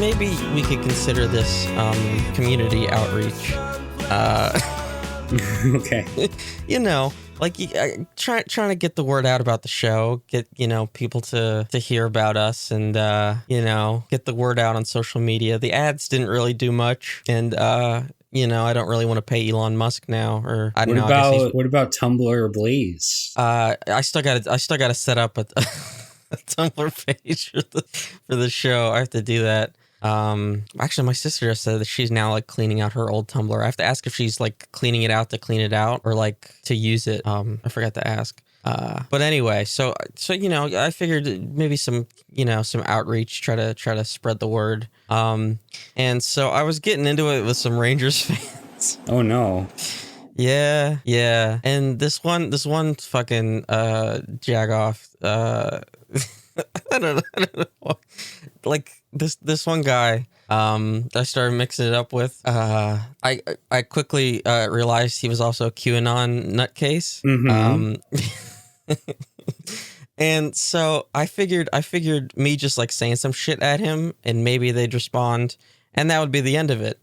maybe we could consider this community outreach. Okay. You know, like trying to get the word out about the show, get, you know, people to hear about us, and you know, get the word out on social media. The ads didn't really do much, and you know, I don't really want to pay Elon Musk now, or I don't know. What about Tumblr or Blaze? I still got to set up a Tumblr page for the show. I have to do that. Actually, my sister just said that she's now like cleaning out her old Tumblr. I have to ask if she's like cleaning it out to clean it out, or like to use it. I forgot to ask. But anyway, so you know, I figured maybe some outreach, try to spread the word. And so I was getting into it with some Rangers fans. Oh no. Yeah. And this one fucking jagoff. I don't know. Like this one guy. I started mixing it up with. I quickly realized he was also a QAnon nutcase. And so I figured me just like saying some shit at him, and maybe they'd respond, and that would be the end of it.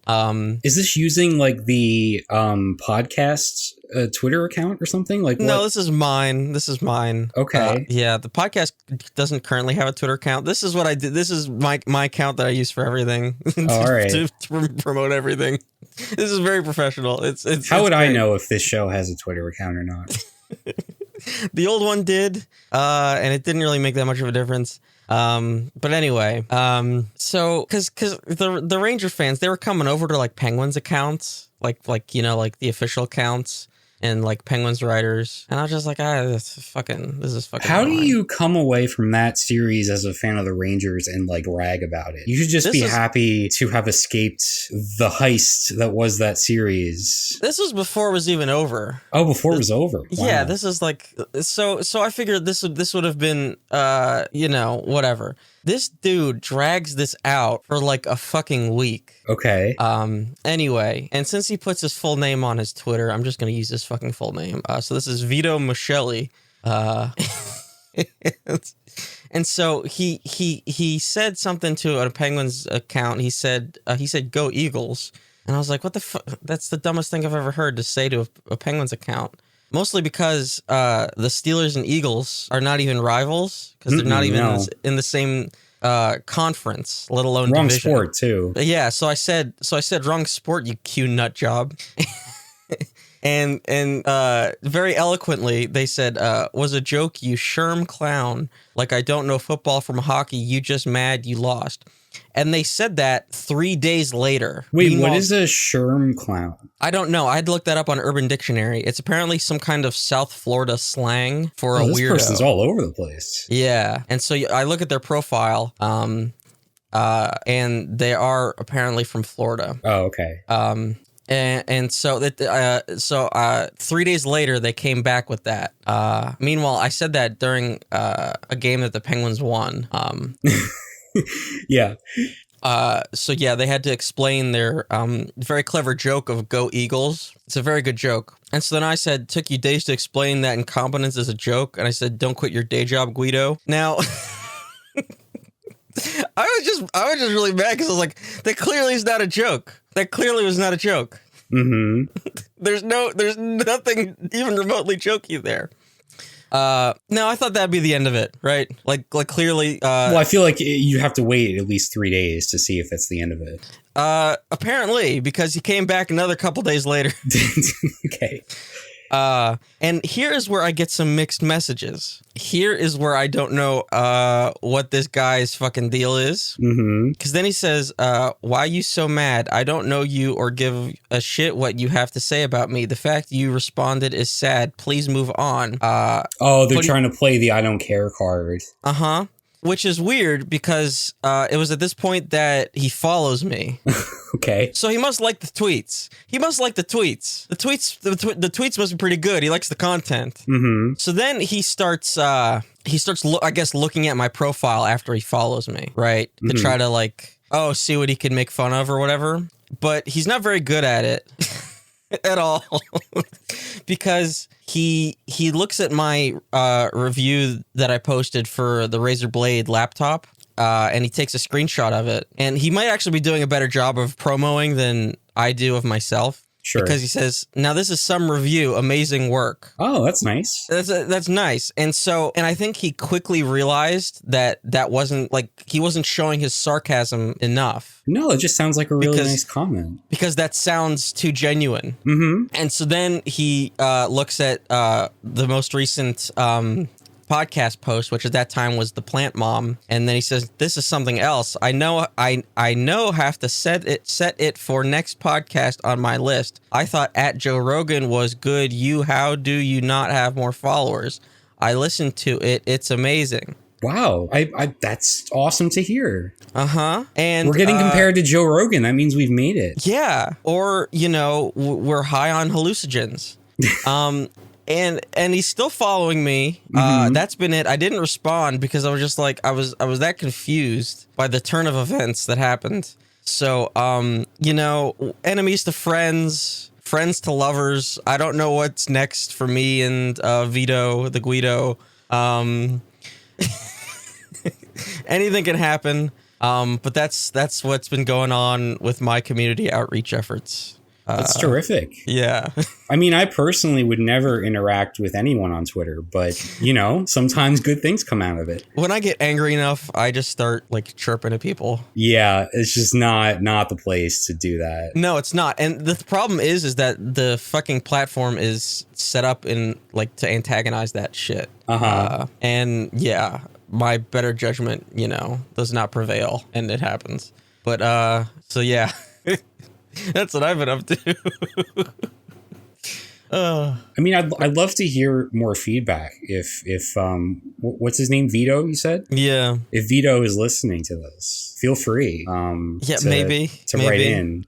Is this using like the podcast Twitter account or something? Like, what? No, this is mine. Okay. Yeah, the podcast doesn't currently have a Twitter account. This is what I did. This is my account that I use for everything. All right. to promote everything. This is very professional. How would great. I know if this show has a Twitter account or not? The old one did, and it didn't really make that much of a difference. But anyway, so because the Ranger fans, they were coming over to like Penguins accounts, like you know, like the official accounts, and like Penguins writers, and I was just like, this is fucking How annoying. do you come away from that series as a fan of the Rangers and like brag about it? You should just be happy to have escaped the heist that was that series. This was before it was even over. Oh, before it was over. Wow. Yeah, this is like so I figured this would have been you know, whatever. This dude drags this out for like a fucking week. Okay. Anyway, and since he puts his full name on his Twitter, I'm just gonna use his fucking full name. So this is Vito Michelli. And so he said something to a Penguins account. He said "Go Eagles," and I was like, "What the fuck? That's the dumbest thing I've ever heard to say to a Penguins account." Mostly because the Steelers and Eagles are not even rivals, because they're not even in the same conference, let alone wrong division. Sport too. Yeah, so I said wrong sport, you Q nut job. and very eloquently they said, was a joke, you Sherm clown. Like, I don't know football from hockey, you just mad you lost. And they said that 3 days later. Wait, Meanwhile, what is a Sherm clown? I don't know. I had to look that up on Urban Dictionary. It's apparently some kind of South Florida slang for a weirdo. This person's all over the place. Yeah. And so I look at their profile, and they are apparently from Florida. Oh, okay. And so 3 days later they came back with that. Meanwhile, I said that during a game that the Penguins won. Yeah. So yeah, they had to explain their very clever joke of "Go Eagles." It's a very good joke. And so then I said, "Took you days to explain that incompetence is a joke," and I said, "Don't quit your day job, Guido." Now, I was just really mad because I was like, that clearly is not a joke. That clearly was not a joke. Mm-hmm. There's nothing even remotely jokey there. No, I thought that'd be the end of it, right? Like clearly. Well, I feel like you have to wait at least 3 days to see if that's the end of it. Apparently, because he came back another couple days later. Okay. And here is where I get some mixed messages. Here is where I don't know what this guy's fucking deal is. Mm-hmm. Because then he says, why you so mad? I don't know you or give a shit what you have to say about me. The fact you responded is sad. Please move on. They're trying to play the I don't care card. Uh-huh. Which is weird because it was at this point that he follows me. Okay. So he must like the tweets. The tweets must be pretty good. He likes the content. Mm-hmm. So then he starts I guess, looking at my profile after he follows me, right? To try to like, see what he can make fun of or whatever. But he's not very good at it at all. Because he looks at my review that I posted for the Razer Blade laptop, and he takes a screenshot of it. And he might actually be doing a better job of promoting than I do of myself. Sure. Because he says, now this is some review, amazing work. Oh, that's nice. That's nice. And I think he quickly realized that wasn't like, he wasn't showing his sarcasm enough. No, it just sounds like a really nice comment. Because that sounds too genuine. Mm-hmm. And so then he looks at the most recent podcast post, which at that time was the plant mom, and then he says, this is something else. I know have to set it for next podcast on my list. I thought at Joe Rogan was good. How do you not have more followers? I listened to it. It's amazing. Wow. I that's awesome to hear. Uh-huh. And we're getting compared to Joe Rogan. That means we've made it. Yeah. Or, we're high on hallucinogens. And he's still following me. That's been it. I didn't respond because I was just like, I was that confused by the turn of events that happened. So, enemies to friends, friends to lovers. I don't know what's next for me and Vito, the Guido. Anything can happen. But that's what's been going on with my community outreach efforts. That's terrific. Yeah. I mean, I personally would never interact with anyone on Twitter, but, sometimes good things come out of it. When I get angry enough, I just start, chirping at people. Yeah, it's just not the place to do that. No, it's not. And the problem is that the fucking platform is set up in, to antagonize that shit. Uh-huh. And, yeah, my better judgment, does not prevail, and it happens. But, so, yeah. That's what I've been up to. I mean, I'd love to hear more feedback. If what's his name? Vito, you said? Yeah. If Vito is listening to this, feel free. Maybe write in.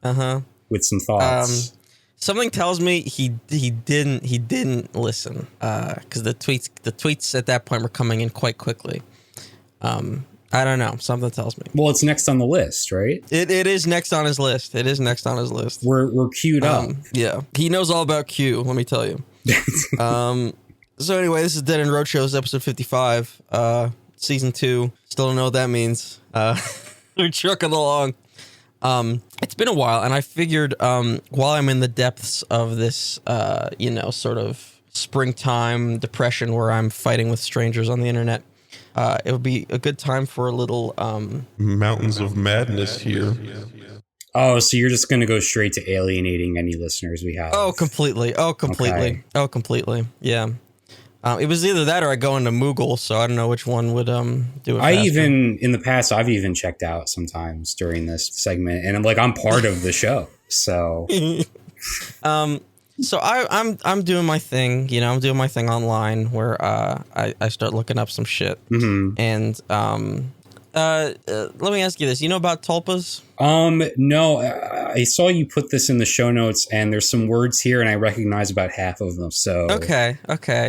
With some thoughts. Something tells me he didn't listen. Because the tweets at that point were coming in quite quickly. I don't know. Something tells me. Well, it's next on the list, right? It is next on his list. We're queued up. Yeah. He knows all about Q, let me tell you. So anyway, this is Dead End Road Shows, episode 55, season 2. Still don't know what that means. We're trucking along. It's been a while, and I figured while I'm in the depths of this, sort of springtime depression where I'm fighting with strangers on the internet, it would be a good time for a little Mountains of Madness here. Oh, so you're just going to go straight to alienating any listeners we have? Oh, completely. Okay. Oh, completely. Yeah. It was either that or I go into Moogle, so I don't know which one would do it faster. In the past, I've even checked out sometimes during this segment, and I'm part of the show, so... So I'm doing my thing, I'm doing my thing online where I start looking up some shit. Mm-hmm. And let me ask you this. You know about tulpas? No, I saw you put this in the show notes, and there's some words here, and I recognize about half of them. So Okay.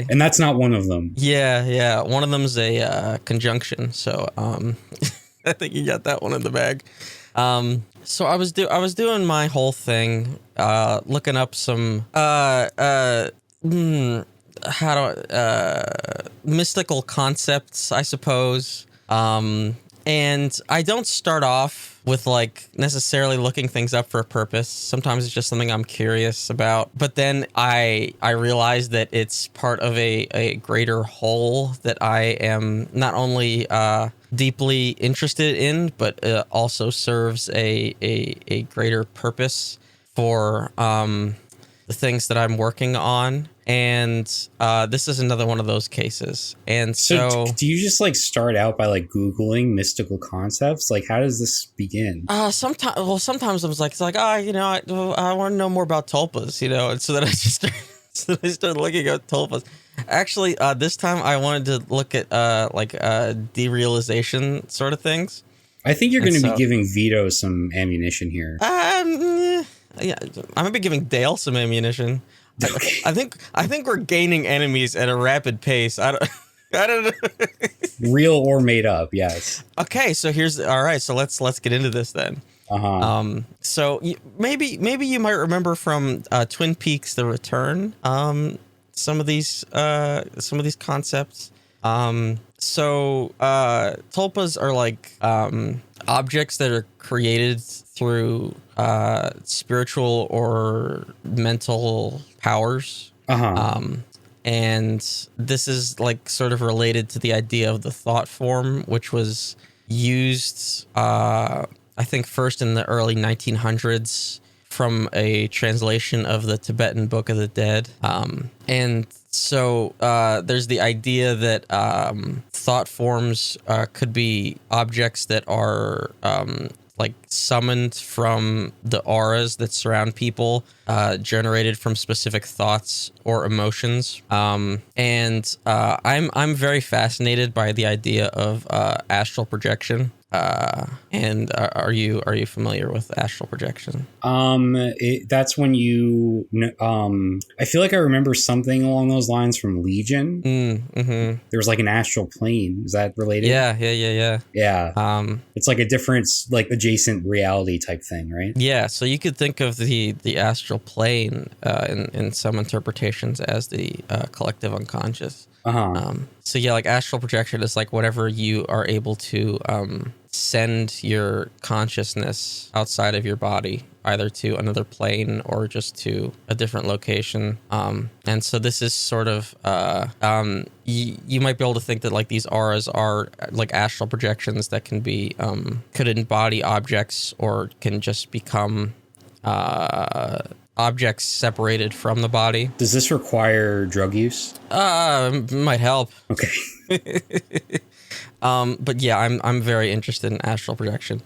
And that's not one of them. Yeah. One of them is a conjunction. So I think you got that one in the bag. So I was doing my whole thing, looking up some mystical concepts, I suppose. And I don't start off with necessarily looking things up for a purpose. Sometimes it's just something I'm curious about. But then I realize that it's part of a greater whole that I am not only deeply interested in, but also serves a greater purpose for the things that I'm working on. And this is another one of those cases. And so do you just start out by Googling mystical concepts? How does this begin? Sometimes I was I want to know more about tulpas, and so then I started looking at tulpas. Actually, this time I wanted to look at derealization sort of things. I think you're going to be giving Vito some ammunition here. Yeah, I'm gonna be giving Dale some ammunition. Okay. I think we're gaining enemies at a rapid pace. I don't know. Real or made up, yes. Okay, so all right. So let's get into this then. So maybe you might remember from Twin Peaks: The Return. Some of these concepts. Tulpas are like objects that are created through spiritual or mental powers. And this is like sort of related to the idea of the thought form, which was used, I think, first in the early 1900s from a translation of the Tibetan Book of the Dead. And so there's the idea that thought forms could be objects that are like summoned from the auras that surround people, generated from specific thoughts or emotions. I'm very fascinated by the idea of astral projection. And are you familiar with astral projection? That's when you I feel like I remember something along those lines from Legion. There was like an astral plane. Is that related? Yeah. It's like a different, like adjacent reality type thing, right? Yeah, so you could think of the astral plane in some interpretations as the collective unconscious. So yeah, like astral projection is like whatever you are able to send your consciousness outside of your body, either to another plane or just to a different location. And so this is sort of, you might be able to think that like these auras are like astral projections that can be, could embody objects or can just become objects separated from the body. Does this require drug use? Might help. Okay. But yeah, I'm very interested in astral projection.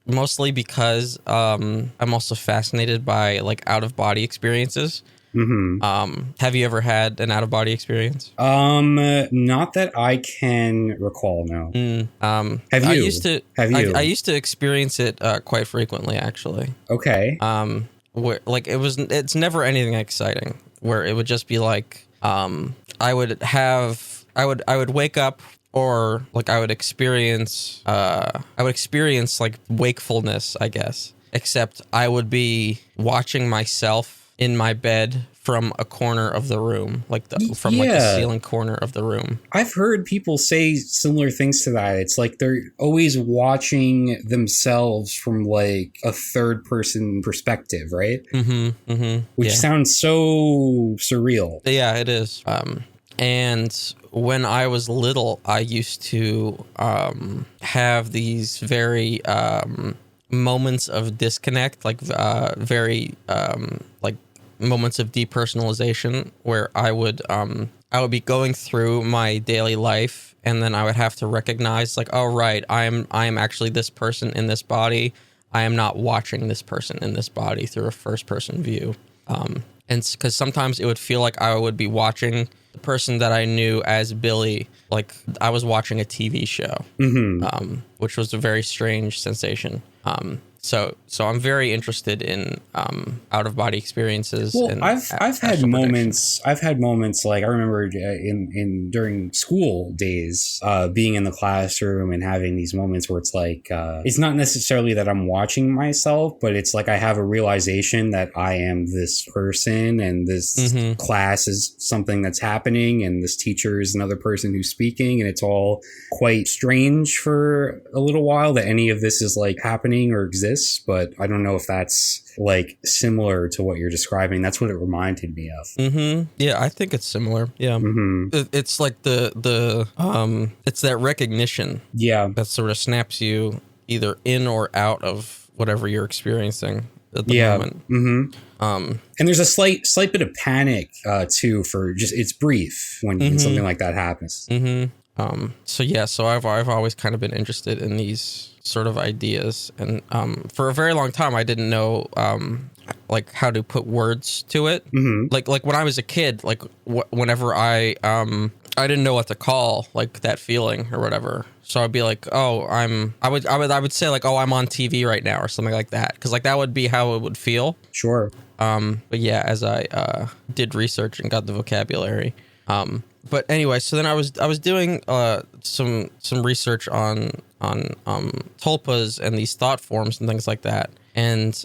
Mostly because I'm also fascinated by like out of body experiences. Have you ever had an out of body experience? Not that I can recall. No. Have you? I used to experience it quite frequently, actually. Okay. Like it's never anything exciting. Where it would just be like, I would wake up, or like I would experience like wakefulness, I guess. Except I would be watching myself in my bed from a corner of the room, like from like the ceiling corner of the room. I've heard people say similar things to that. It's like they're always watching themselves from like a third person perspective, right? Which sounds so surreal. Yeah, it is. And when I was little, I used to have these very moments of disconnect, like very like moments of depersonalization, where I would be going through my daily life, and then I would have to recognize, like, oh right, I am actually this person in this body. I am not watching this person in this body through a first person view. And because sometimes it would feel like I would be watching the person that I knew as Billy, like I was watching a TV show, which was a very strange sensation. So I'm very interested in out of body experiences. Well, and I've had moments. I've had moments like I remember in during school days, being in the classroom and having these moments where it's like it's not necessarily that I'm watching myself, but it's like I have a realization that I am this person, and this class is something that's happening, and this teacher is another person who's speaking, and it's all quite strange for a little while that any of this is like happening or exists. But I don't know if that's like similar to what you're describing. That's what it reminded me of. Yeah, I think it's similar. Yeah. It's like the it's that recognition. Yeah. That sort of snaps you either in or out of whatever you're experiencing at the moment. And there's a slight bit of panic too, for just it's brief when something like that happens. So I've always kind of been interested in these sort of ideas, and for a very long time I didn't know like how to put words to it. Like when I was a kid, like whenever I didn't know what to call like that feeling or whatever, so I'd be like, oh, I would say like, oh, I'm on TV right now or something like that, because like that would be how it would feel. Sure. But yeah, as I did research and got the vocabulary, but anyway, so then I was doing some research on tulpas and these thought forms and things like that, and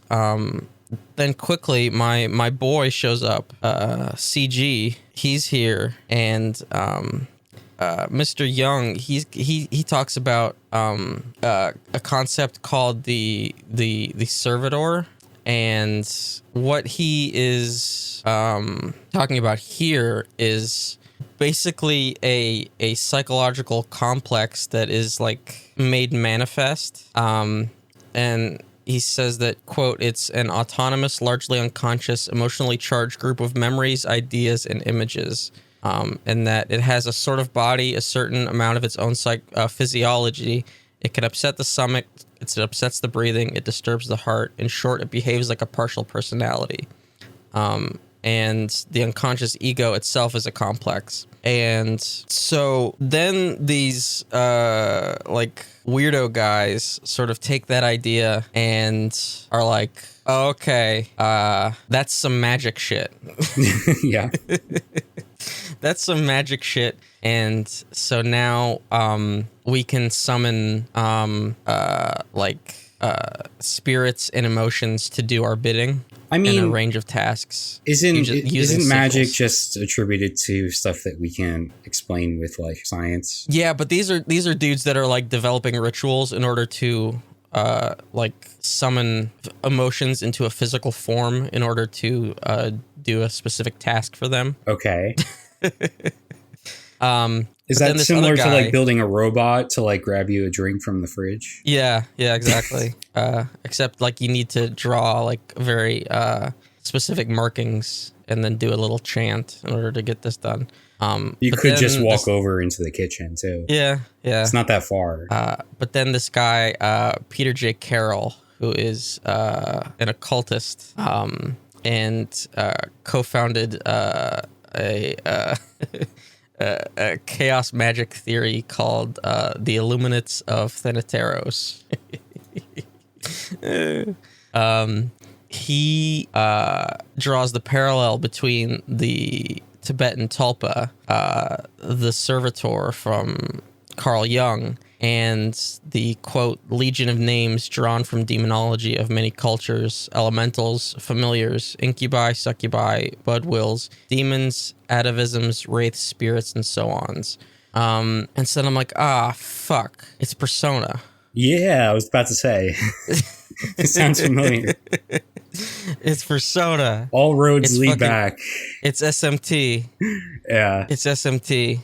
then quickly my boy shows up, CG. He's here, and Mr. Young, he talks about a concept called the servitor, and what he is talking about here is basically a psychological complex that is like made manifest, and he says that, quote, it's an autonomous, largely unconscious, emotionally charged group of memories, ideas, and images. And that it has a sort of body, a certain amount of its own physiology. It can upset the stomach, it upsets the breathing, it disturbs the heart. In short, it behaves like a partial personality. And the unconscious ego itself is a complex. And so then these like weirdo guys sort of take that idea and are like, oh, okay, that's some magic shit. Yeah. That's some magic shit. And so now we can summon spirits and emotions to do our bidding. I mean, in a range of tasks. Isn't magic just attributed to stuff that we can't explain with like science? Yeah, but these are dudes that are like developing rituals in order to like summon emotions into a physical form in order to do a specific task for them. Okay. Is that similar to like building a robot to like grab you a drink from the fridge? Yeah, exactly. Except like you need to draw like very specific markings and then do a little chant in order to get this done. You could just walk over into the kitchen too. Yeah. It's not that far. But then this guy, Peter J. Carroll, who is an occultist and co-founded a chaos magic theory called the Illuminates of Thanateros. He draws the parallel between the Tibetan Tulpa, the servitor from Carl Jung, and the, quote, legion of names drawn from demonology of many cultures, elementals, familiars, incubi, succubi, budwills, demons, atavisms, wraiths, spirits, and so on. And so I'm like, fuck, it's Persona. Yeah, I was about to say. It sounds familiar. It's Persona. All roads lead back. It's SMT. Yeah. It's SMT.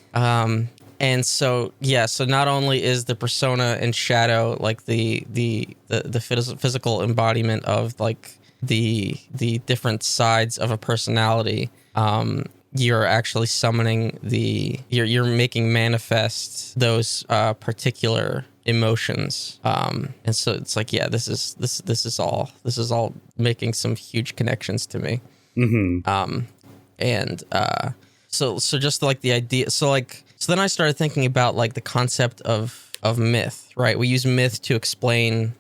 And so, yeah, so not only is the persona and shadow like the physical embodiment of like the different sides of a personality, you're actually summoning you're making manifest those particular emotions. And so it's like, yeah, this is all making some huge connections to me. Mm-hmm. So just like the idea, so then I started thinking about like the concept of myth, right? We use myth to explain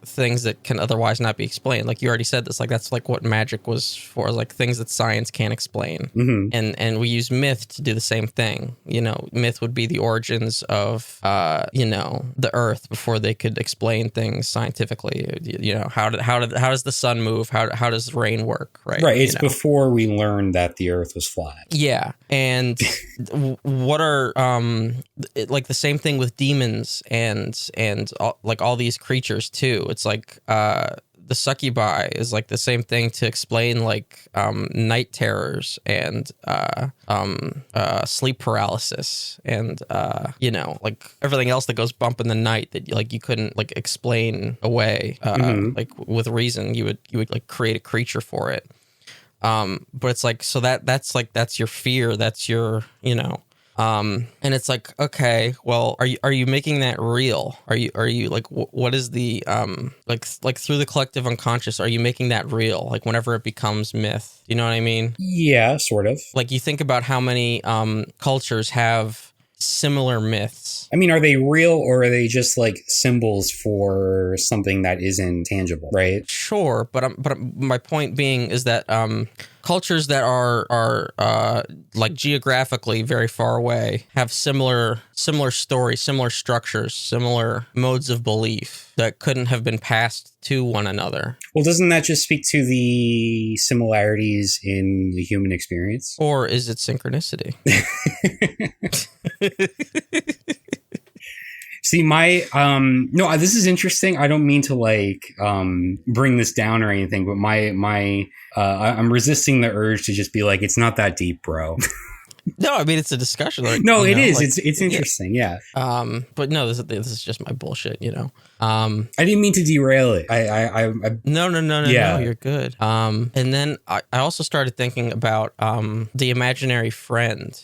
things that can otherwise not be explained. Like you already said this, like that's like what magic was for, like things that science can't explain. Mm-hmm. And we use myth to do the same thing. You know, myth would be the origins of the earth before they could explain things scientifically. You know, how does the sun move? How does rain work? Right. It's before we learned that the earth was flat. Yeah. And what are like the same thing with demons and like all these creatures too. It's like the succubi is like the same thing to explain like night terrors and sleep paralysis and like everything else that goes bump in the night that like you couldn't like explain away like with reason. You would like create a creature for it. But it's like, so that's your fear. That's your, and it's like, okay, well, are you making that real? Are you like, what is the, like through the collective unconscious, are you making that real? Like whenever it becomes myth, you know what I mean? Yeah, sort of. Like you think about how many, cultures have similar myths. I mean, are they real or are they just like symbols for something that isn't tangible, right? Sure, but my point being is that cultures that are like geographically very far away have similar stories, similar structures, similar modes of belief that couldn't have been passed to one another. Well, doesn't that just speak to the similarities in the human experience? Or is it synchronicity? See, my no, this is interesting. I don't mean to like bring this down or anything, but I'm resisting the urge to just be like, it's not that deep, bro. No, I mean it's a discussion. Like, no, it is. Like, it's interesting. Yeah. But no, this is just my bullshit. I didn't mean to derail it. No. Yeah. No, you're good. And then I also started thinking about the imaginary friend.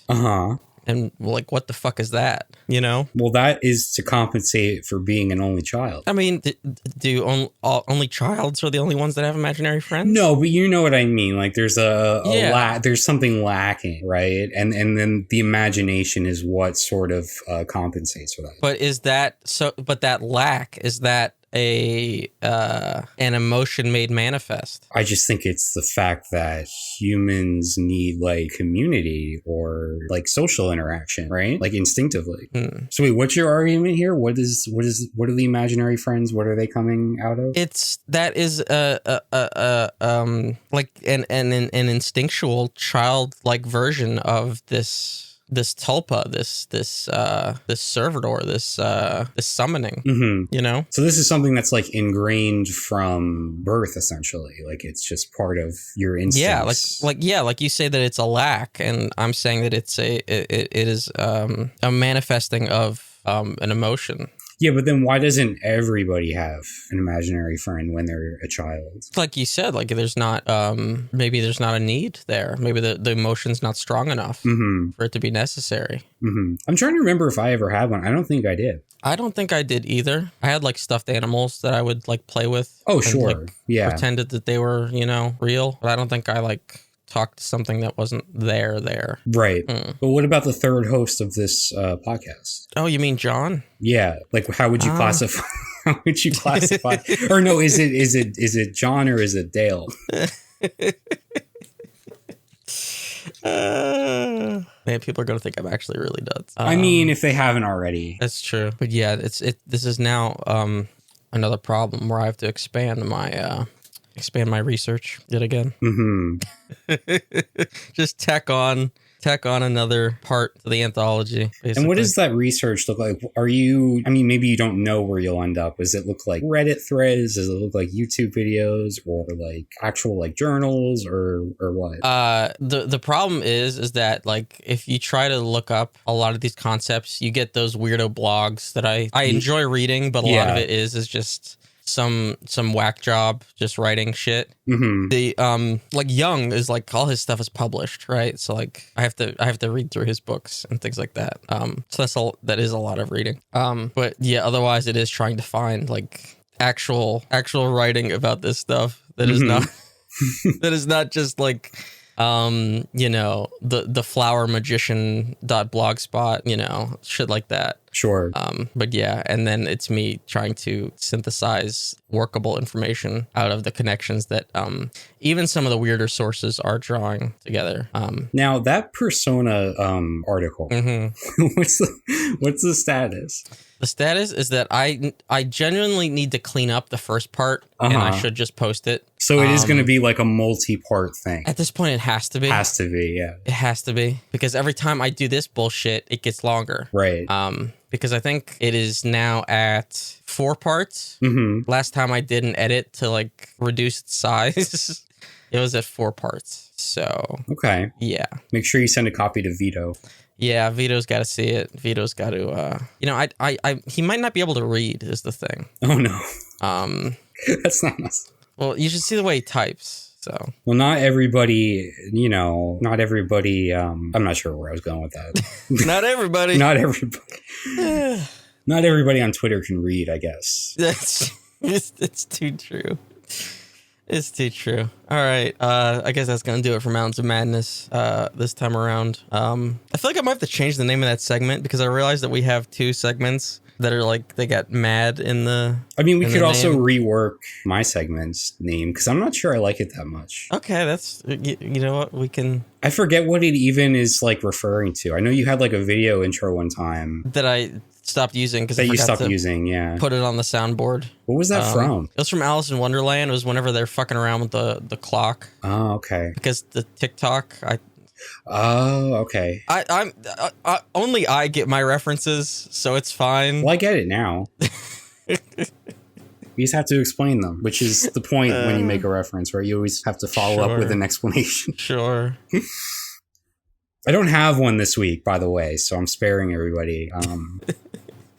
And like, what the fuck is that? Well, that is to compensate for being an only child. I mean, do only childs are the only ones that have imaginary friends? No, but you know what I mean. Like, there's there's something lacking, right? And then the imagination is what sort of compensates for that. But is that so? But that lack, is that an emotion made manifest? I just think it's the fact that humans need like community or like social interaction, right? Like instinctively. So wait, what's your argument here? What are the imaginary friends? What are they coming out of? That is like an instinctual childlike version of this tulpa, this servitor, this summoning. So this is something that's like ingrained from birth, essentially. Like it's just part of your instincts. Like you say that it's a lack, and I'm saying that it is a manifesting of an emotion. Yeah, but then why doesn't everybody have an imaginary friend when they're a child? Like you said, like there's not, maybe there's not a need there. Maybe the emotion's not strong enough for it to be necessary. I'm trying to remember if I ever had one. I don't think I did. I don't think I did either. I had like stuffed animals that I would like play with. Oh, sure. Like, yeah. Pretended that they were, real. But I don't think I like talked to something that wasn't there. Right. But what about the third host of this podcast? Oh, you mean John? Yeah. Like, how would you classify? How would you classify? Or no, is it John or is it Dale? Man, people are gonna think I'm actually really nuts. I mean, if they haven't already. That's true. But yeah, this is now another problem where I have to expand my research yet again. Just tack on another part to the anthology, basically. And what does that research look like? Maybe you don't know where you'll end up. Does it look like Reddit threads? Does it look like YouTube videos or like actual like journals or what? The problem is that like if you try to look up a lot of these concepts, you get those weirdo blogs that I enjoy reading, but a lot of it is just some whack job just writing shit. The like Young is like all his stuff is published, right? So like I have to read through his books and things like that. So that is a lot of reading. But yeah, otherwise it is trying to find like actual writing about this stuff that is not that is not just like the flower magician.blogspot, shit like that. Sure. But yeah, and then it's me trying to synthesize workable information out of the connections that even some of the weirder sources are drawing together. Now that Persona article, what's the status? The status is that I genuinely need to clean up the first part, and I should just post it. So it is going to be like a multi-part thing. At this point, it has to be. Has to be, yeah. It has to be, because every time I do this bullshit, it gets longer. Right. Because I think it is now at 4 parts. Last time I did an edit to like reduce its size, it was at 4 parts. So okay, yeah. Make sure you send a copy to Vito. Yeah, Vito's got to see it. Vito's got to. He might not be able to read. Is the thing. Oh no. That's not nice. Well, you should see the way he types. So. Well, not everybody. Not everybody. I'm not sure where I was going with that. Not everybody. Not everybody. Not everybody on Twitter can read, I guess. It's too true. It's too true. All right. I guess that's going to do it for Mountains of Madness this time around. I feel like I might have to change the name of that segment because I realized that we have 2 segments that are like, they got mad in the... I mean, we could also rework my segment's name because I'm not sure I like it that much. Okay, that's... You know what? We can... I forget what it even is like referring to. I know you had like a video intro one time. That I stopped using because I forgot you stopped using, yeah. Put it on the soundboard. What was that from? It was from Alice in Wonderland. It was whenever they're fucking around with the clock. Oh, okay. Because the TikTok, Oh, okay. I'm only I get my references, so it's fine. Well, I get it now. You just have to explain them, which is the point when you make a reference, right? You always have to follow up with an explanation. Sure. I don't have one this week, by the way, so I'm sparing everybody.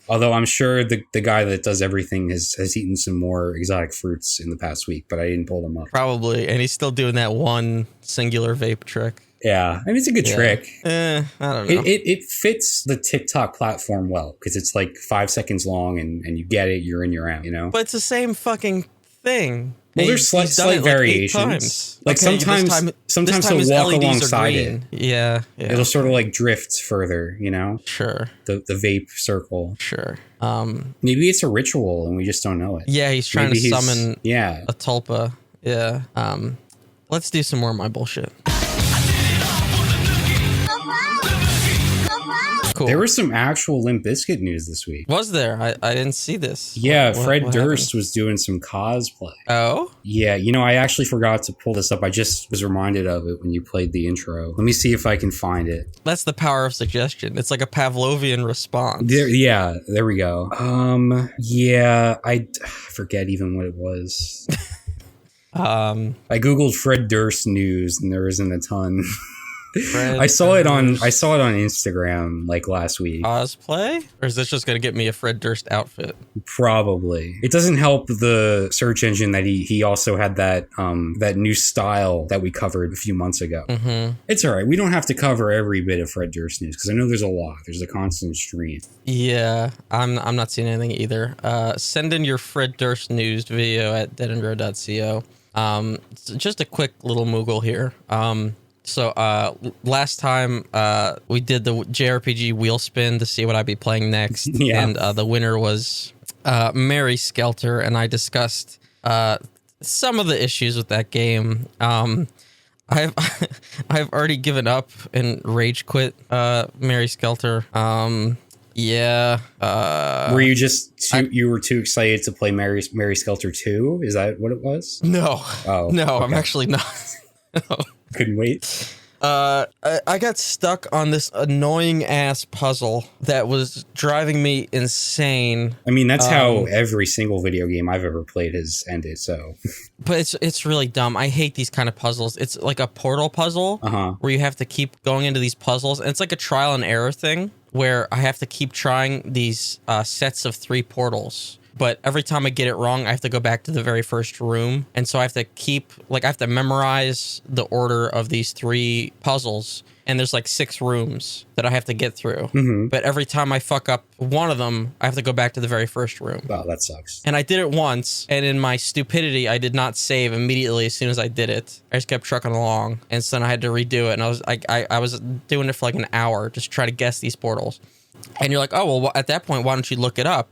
Although I'm sure the guy that does everything has eaten some more exotic fruits in the past week, but I didn't pull them up. Probably, and he's still doing that one singular vape trick. Yeah, I mean, it's a good trick. I don't know. It fits the TikTok platform well, because it's like 5 seconds long, and you get it, you're in, you're out, you know? But it's the same fucking thing. Well, there's slight variations. Like sometimes he'll walk alongside it. Yeah. It'll sort of like drift further, you know? Sure. The vape circle. Sure. Maybe it's a ritual and we just don't know it. Yeah, he's trying to summon a tulpa. Yeah. Let's do some more of my bullshit. Cool. There was some actual Limp Bizkit news this week. Was there? I didn't see this. Yeah, Fred Durst was doing some cosplay. Oh? Yeah, you know, I actually forgot to pull this up. I just was reminded of it when you played the intro. Let me see if I can find it. That's the power of suggestion. It's like a Pavlovian response. There we go. I forget even what it was. I googled Fred Durst news and there isn't a ton. I saw it on Instagram like last week. Cosplay? Or is this just going to get me a Fred Durst outfit? Probably. It doesn't help the search engine that he also had that new style that we covered a few months ago. Mm-hmm. It's all right. We don't have to cover every bit of Fred Durst news because I know there's a lot. There's a constant stream. Yeah, I'm not seeing anything either. Send in your Fred Durst news video at deadendroad.co. Just a quick little Moogle here. So last time we did the JRPG wheel spin to see what I'd be playing next. Yeah. And the winner was Mary Skelter, and I discussed some of the issues with that game. I've already given up and rage quit Mary Skelter. Yeah. Were you just you were too excited to play Mary Skelter 2? Is that what it was? No. Oh. No, okay. I'm actually not. No. Couldn't wait. I got stuck on this annoying ass puzzle that was driving me insane. I mean, that's how every single video game I've ever played has ended, so. But it's really dumb. I hate these kind of puzzles. It's like a portal puzzle where you have to keep going into these puzzles. And it's like a trial and error thing where I have to keep trying these sets of 3 portals. But every time I get it wrong, I have to go back to the very first room. And so I have to memorize the order of these 3 puzzles. And there's like 6 rooms that I have to get through. Mm-hmm. But every time I fuck up one of them, I have to go back to the very first room. Wow, that sucks. And I did it once. And in my stupidity, I did not save immediately as soon as I did it. I just kept trucking along. And so then I had to redo it. And I was doing it for like an hour, just trying to guess these portals. And you're like, oh, well, at that point, why don't you look it up?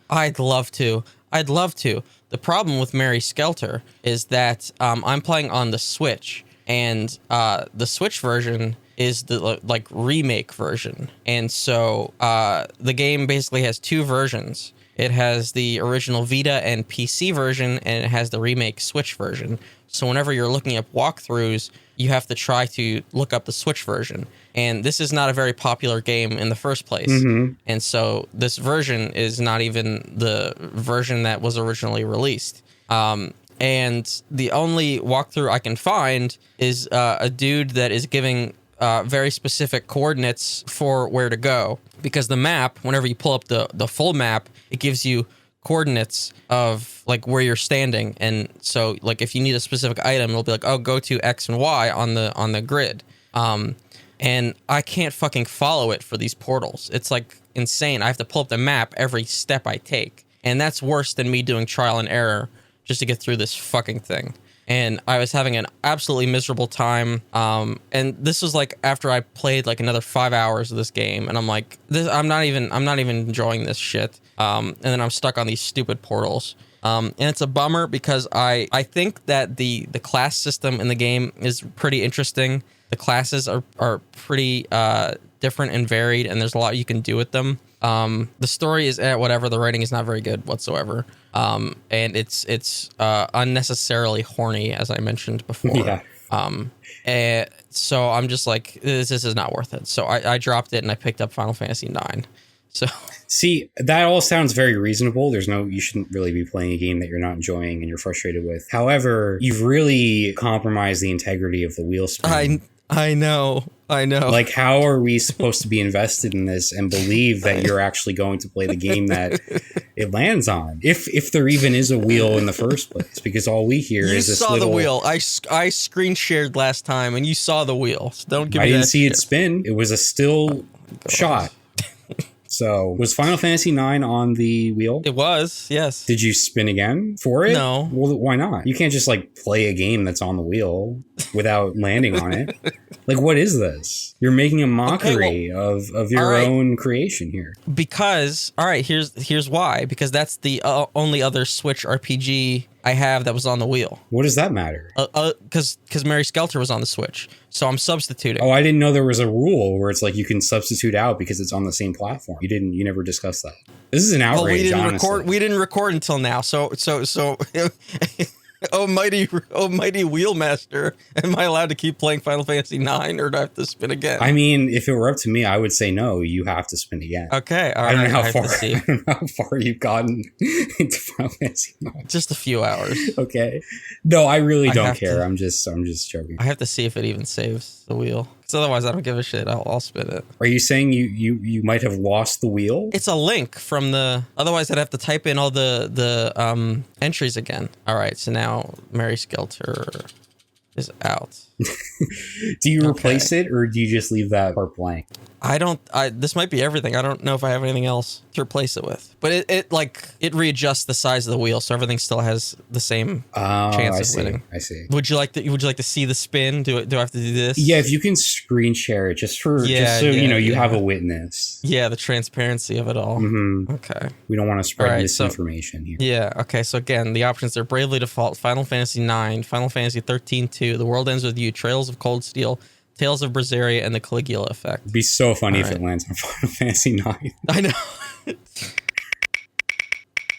I'd love to. The problem with Mary Skelter is that I'm playing on the Switch, and the Switch version is the like remake version. And so the game basically has 2 versions. It has the original Vita and PC version, and it has the remake Switch version. So whenever you're looking up walkthroughs, you have to try to look up the Switch version. And this is not a very popular game in the first place. Mm-hmm. And so this version is not even the version that was originally released. And the only walkthrough I can find is a dude that is giving very specific coordinates for where to go. Because the map, whenever you pull up the full map, it gives you coordinates of like where you're standing. And so like if you need a specific item, it'll be like, oh, go to X and Y on the grid. And I can't fucking follow it for these portals. It's like insane. I have to pull up the map every step I take. And that's worse than me doing trial and error just to get through this fucking thing. And I was having an absolutely miserable time. And this was like after I played like another 5 hours of this game, and I'm like, I'm not even enjoying this shit. And then I'm stuck on these stupid portals. And it's a bummer because I think that the class system in the game is pretty interesting. The classes are pretty different and varied, and there's a lot you can do with them. The story is whatever. The writing is not very good whatsoever. And it's unnecessarily horny, as I mentioned before. Yeah. And so I'm just like, this is not worth it. So I dropped it and I picked up Final Fantasy 9. So see, that all sounds very reasonable. You shouldn't really be playing a game that you're not enjoying and you're frustrated with. However, you've really compromised the integrity of the wheel spin. I know. Like, how are we supposed to be invested in this and believe that you're actually going to play the game that it lands on? If there even is a wheel in the first place, because all we hear is this little... You saw the wheel. I screen shared last time, and you saw the wheel. So don't give me that. I didn't see it spin. It was a still shot. So, was Final Fantasy 9 on the wheel? It was, yes. Did you spin again for it? No. Well, why not? You can't just, like, play a game that's on the wheel without landing on it. Like, what is this? You're making a mockery of your own creation here. Because, all right, here's why. Because that's the only other Switch RPG I have that was on the wheel. What does that matter? Because Mary Skelter was on the Switch, so I'm substituting. Oh, I didn't know there was a rule where it's like you can substitute out because it's on the same platform. You never discussed that. This is an outrage. We didn't record until now. So. Oh mighty Wheelmaster, am I allowed to keep playing Final Fantasy 9 or do I have to spin again? I mean, if it were up to me, I would say no, you have to spin again. Okay, all right. I don't know how far you've gotten into Final Fantasy 9. Just a few hours. Okay. No, I really don't care. I'm just joking. I have to see if it even saves the wheel. Because otherwise I don't give a shit. I'll spin it. Are you saying you might have lost the wheel? It's a link from the... Otherwise I'd have to type in all the entries again. All right, so now Mary Skelter is out. Do you replace it or do you just leave that part blank? This might be everything. I don't know if I have anything else to replace it with. But it readjusts the size of the wheel, so everything still has the same chance of winning. I see. Would you like to see the spin? Do I have to do this? Yeah, if you can screen share it just so you have a witness. Yeah, the transparency of it all. Mm-hmm. Okay. We don't want to spread misinformation here. Yeah, okay. So again, the options are Bravely Default, Final Fantasy 9, Final Fantasy 13-2, The World Ends With You, Trails of Cold Steel, Tales of Berseria, and the Caligula Effect. It'd be so funny if it lands on Final Fantasy 9. I know.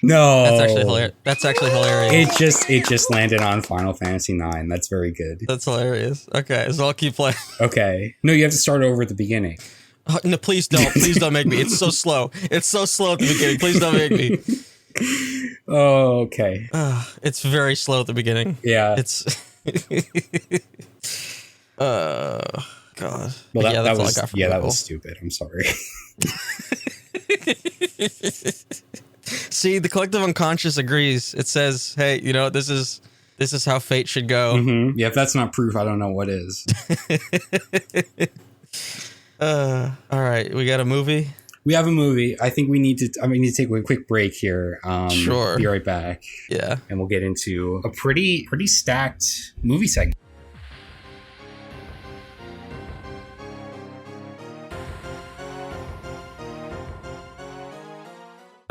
No. That's actually hilarious. It just landed on Final Fantasy 9. That's very good. That's hilarious. Okay, so I'll keep playing. Okay. No, you have to start over at the beginning. No, please don't. Please don't make me. It's so slow. It's so slow at the beginning. Please don't make me. Oh, okay. It's very slow at the beginning. Yeah. It's... God. Well, that was stupid. I'm sorry. See, the collective unconscious agrees. It says, "Hey, this is how fate should go." Mm-hmm. Yeah, if that's not proof, I don't know what is. All right, we got a movie. We have a movie. I think we need to take a quick break here. Sure. Be right back. Yeah. And we'll get into a pretty stacked movie segment.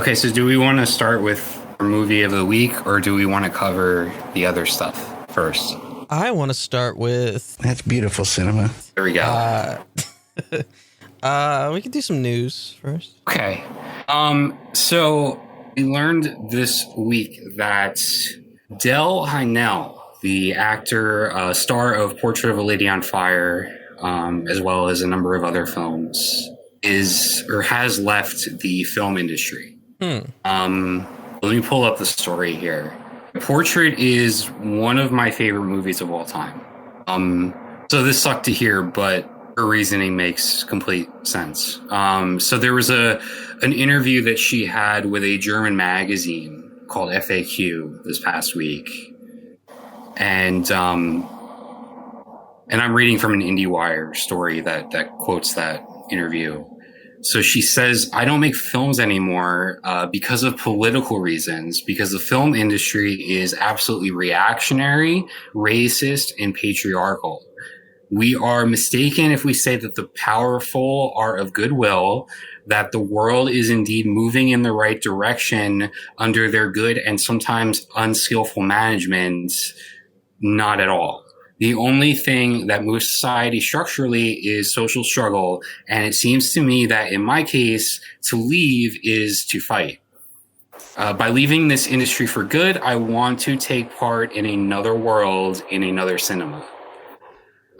Okay, so do we want to start with our movie of the week, or do we want to cover the other stuff first? I want to start with... That's beautiful cinema. There we go. We can do some news first. Okay. So we learned this week that Del Heinel, the actor, star of Portrait of a Lady on Fire, as well as a number of other films, has left the film industry. Let me pull up the story here. Portrait is one of my favorite movies of all time. So this sucked to hear, but her reasoning makes complete sense. So there was an interview that she had with a German magazine called FAQ this past week. And I'm reading from an IndieWire story that quotes that interview. So she says, "I don't make films anymore because of political reasons, because the film industry is absolutely reactionary, racist, and patriarchal. We are mistaken if we say that the powerful are of goodwill, that the world is indeed moving in the right direction under their good and sometimes unskillful management. Not at all. The only thing that moves society structurally is social struggle. And it seems to me that in my case, to leave is to fight. By leaving this industry for good, I want to take part in another world, in another cinema."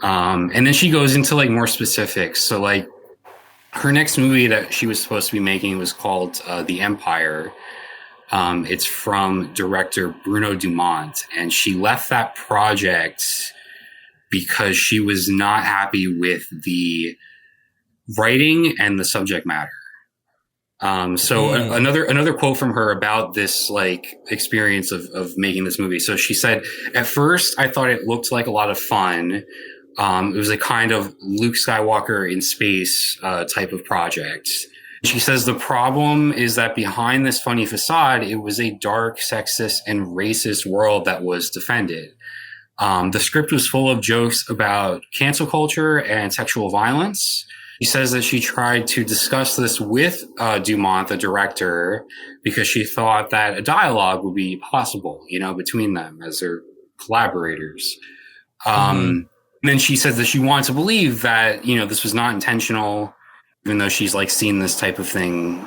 And then she goes into like more specifics. So like her next movie that she was supposed to be making was called The Empire. It's from director Bruno Dumont, and she left that project because she was not happy with the writing and the subject matter. Another quote from her about this like experience of making this movie. So she said, "At first, I thought it looked like a lot of fun. It was a kind of Luke Skywalker in space type of project." She says the problem is that behind this funny facade, it was a dark, sexist, and racist world that was defended. The script was full of jokes about cancel culture and sexual violence. She says that she tried to discuss this with Dumont, the director, because she thought that a dialogue would be possible, between them as their collaborators. And then she says that she wanted to believe that, this was not intentional, even though she's like seen this type of thing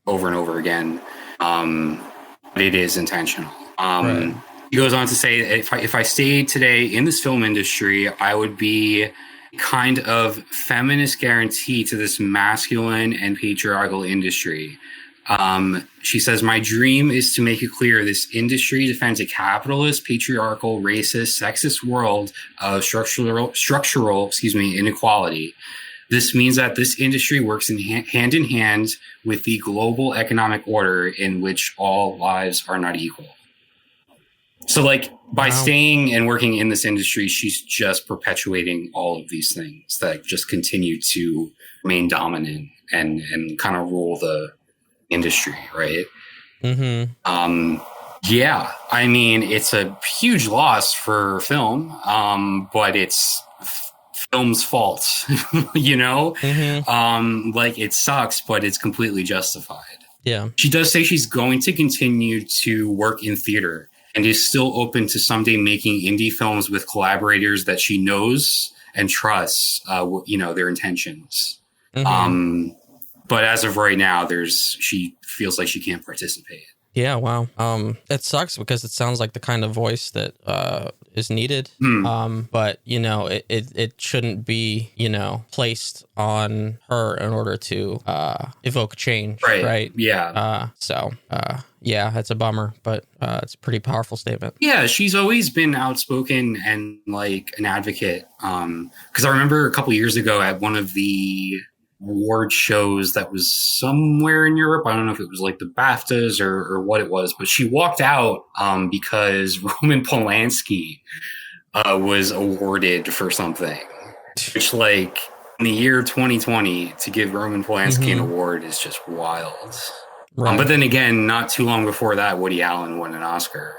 over and over again. But it is intentional. Right. He goes on to say, if I stayed today in this film industry, I would be kind of feminist guarantee to this masculine and patriarchal industry. She says, my dream is to make it clear this industry defends a capitalist, patriarchal, racist, sexist world of structural inequality. This means that this industry works hand in hand with the global economic order in which all lives are not equal. So like by staying and working in this industry, she's just perpetuating all of these things that just continue to remain dominant and kind of rule the industry, right? Mm-hmm. Yeah, I mean, it's a huge loss for film, but it's film's fault, Mm-hmm. Like it sucks, but it's completely justified. Yeah. She does say she's going to continue to work in theater and is still open to someday making indie films with collaborators that she knows and trusts, their intentions. Mm-hmm. But as of right now, she feels like she can't participate. Yeah, wow. It sucks because it sounds like the kind of voice that is needed. But it shouldn't be placed on her in order to evoke change. Right. Yeah. Yeah, it's a bummer, but it's a pretty powerful statement. Yeah, she's always been outspoken and like an advocate. Because I remember a couple years ago at one of the award shows that was somewhere in Europe. I don't know if it was like the BAFTAs or what it was, but she walked out because Roman Polanski was awarded for something, which like in the year 2020 to give Roman Polanski an award is just wild. Right. But then again, not too long before that, Woody Allen won an Oscar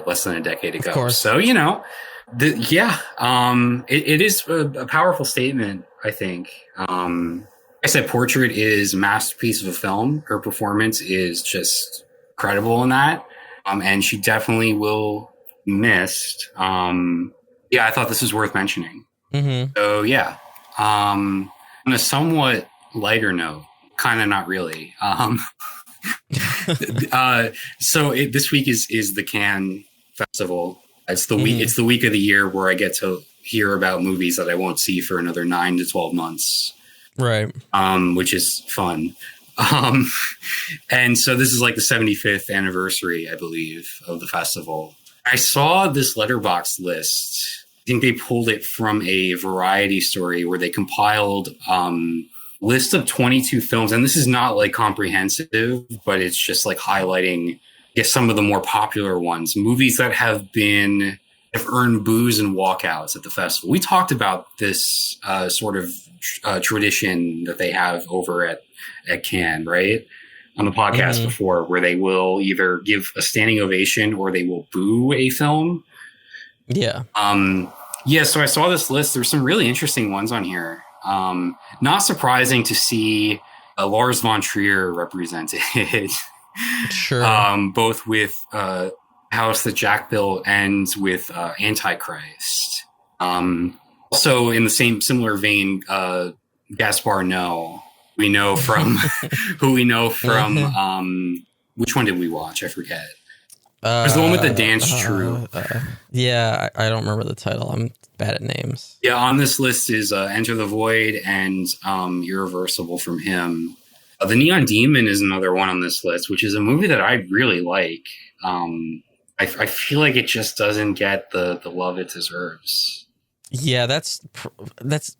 less than a decade ago. Of course. So, it is a powerful statement, I think. I said Portrait is a masterpiece of a film. Her performance is just incredible in that. And she definitely will be missed. I thought this was worth mentioning. Mm-hmm. So, on a somewhat lighter note, kind of not really. This week is the Cannes Festival. It's the week. It's the week of the year where I get to hear about movies that I won't see for another 9 to 12 months. Right. Which is fun. And so this is like the 75th anniversary, I believe, of the festival. I saw this Letterboxd list. I think they pulled it from a Variety story where they compiled list of 22 films. And this is not like comprehensive, but it's just like highlighting, I guess, some of the more popular ones. Movies that have earned boos and walkouts at the festival. We talked about this sort of tradition that they have over at Cannes, right? On the podcast before, where they will either give a standing ovation or they will boo a film. Yeah. So I saw this list. There's some really interesting ones on here. Not surprising to see Lars von Trier represented. Sure. Both with House that Jack built and with Antichrist. Also in the similar vein, Gaspar Noé, we know from which one did we watch? I forget. There's the one with the dance troupe. Yeah, I don't remember the title. I'm bad at names. Yeah, on this list is Enter the Void and Irreversible from him. The Neon Demon is another one on this list, which is a movie that I really like. I feel like it just doesn't get the love it deserves. Yeah, that's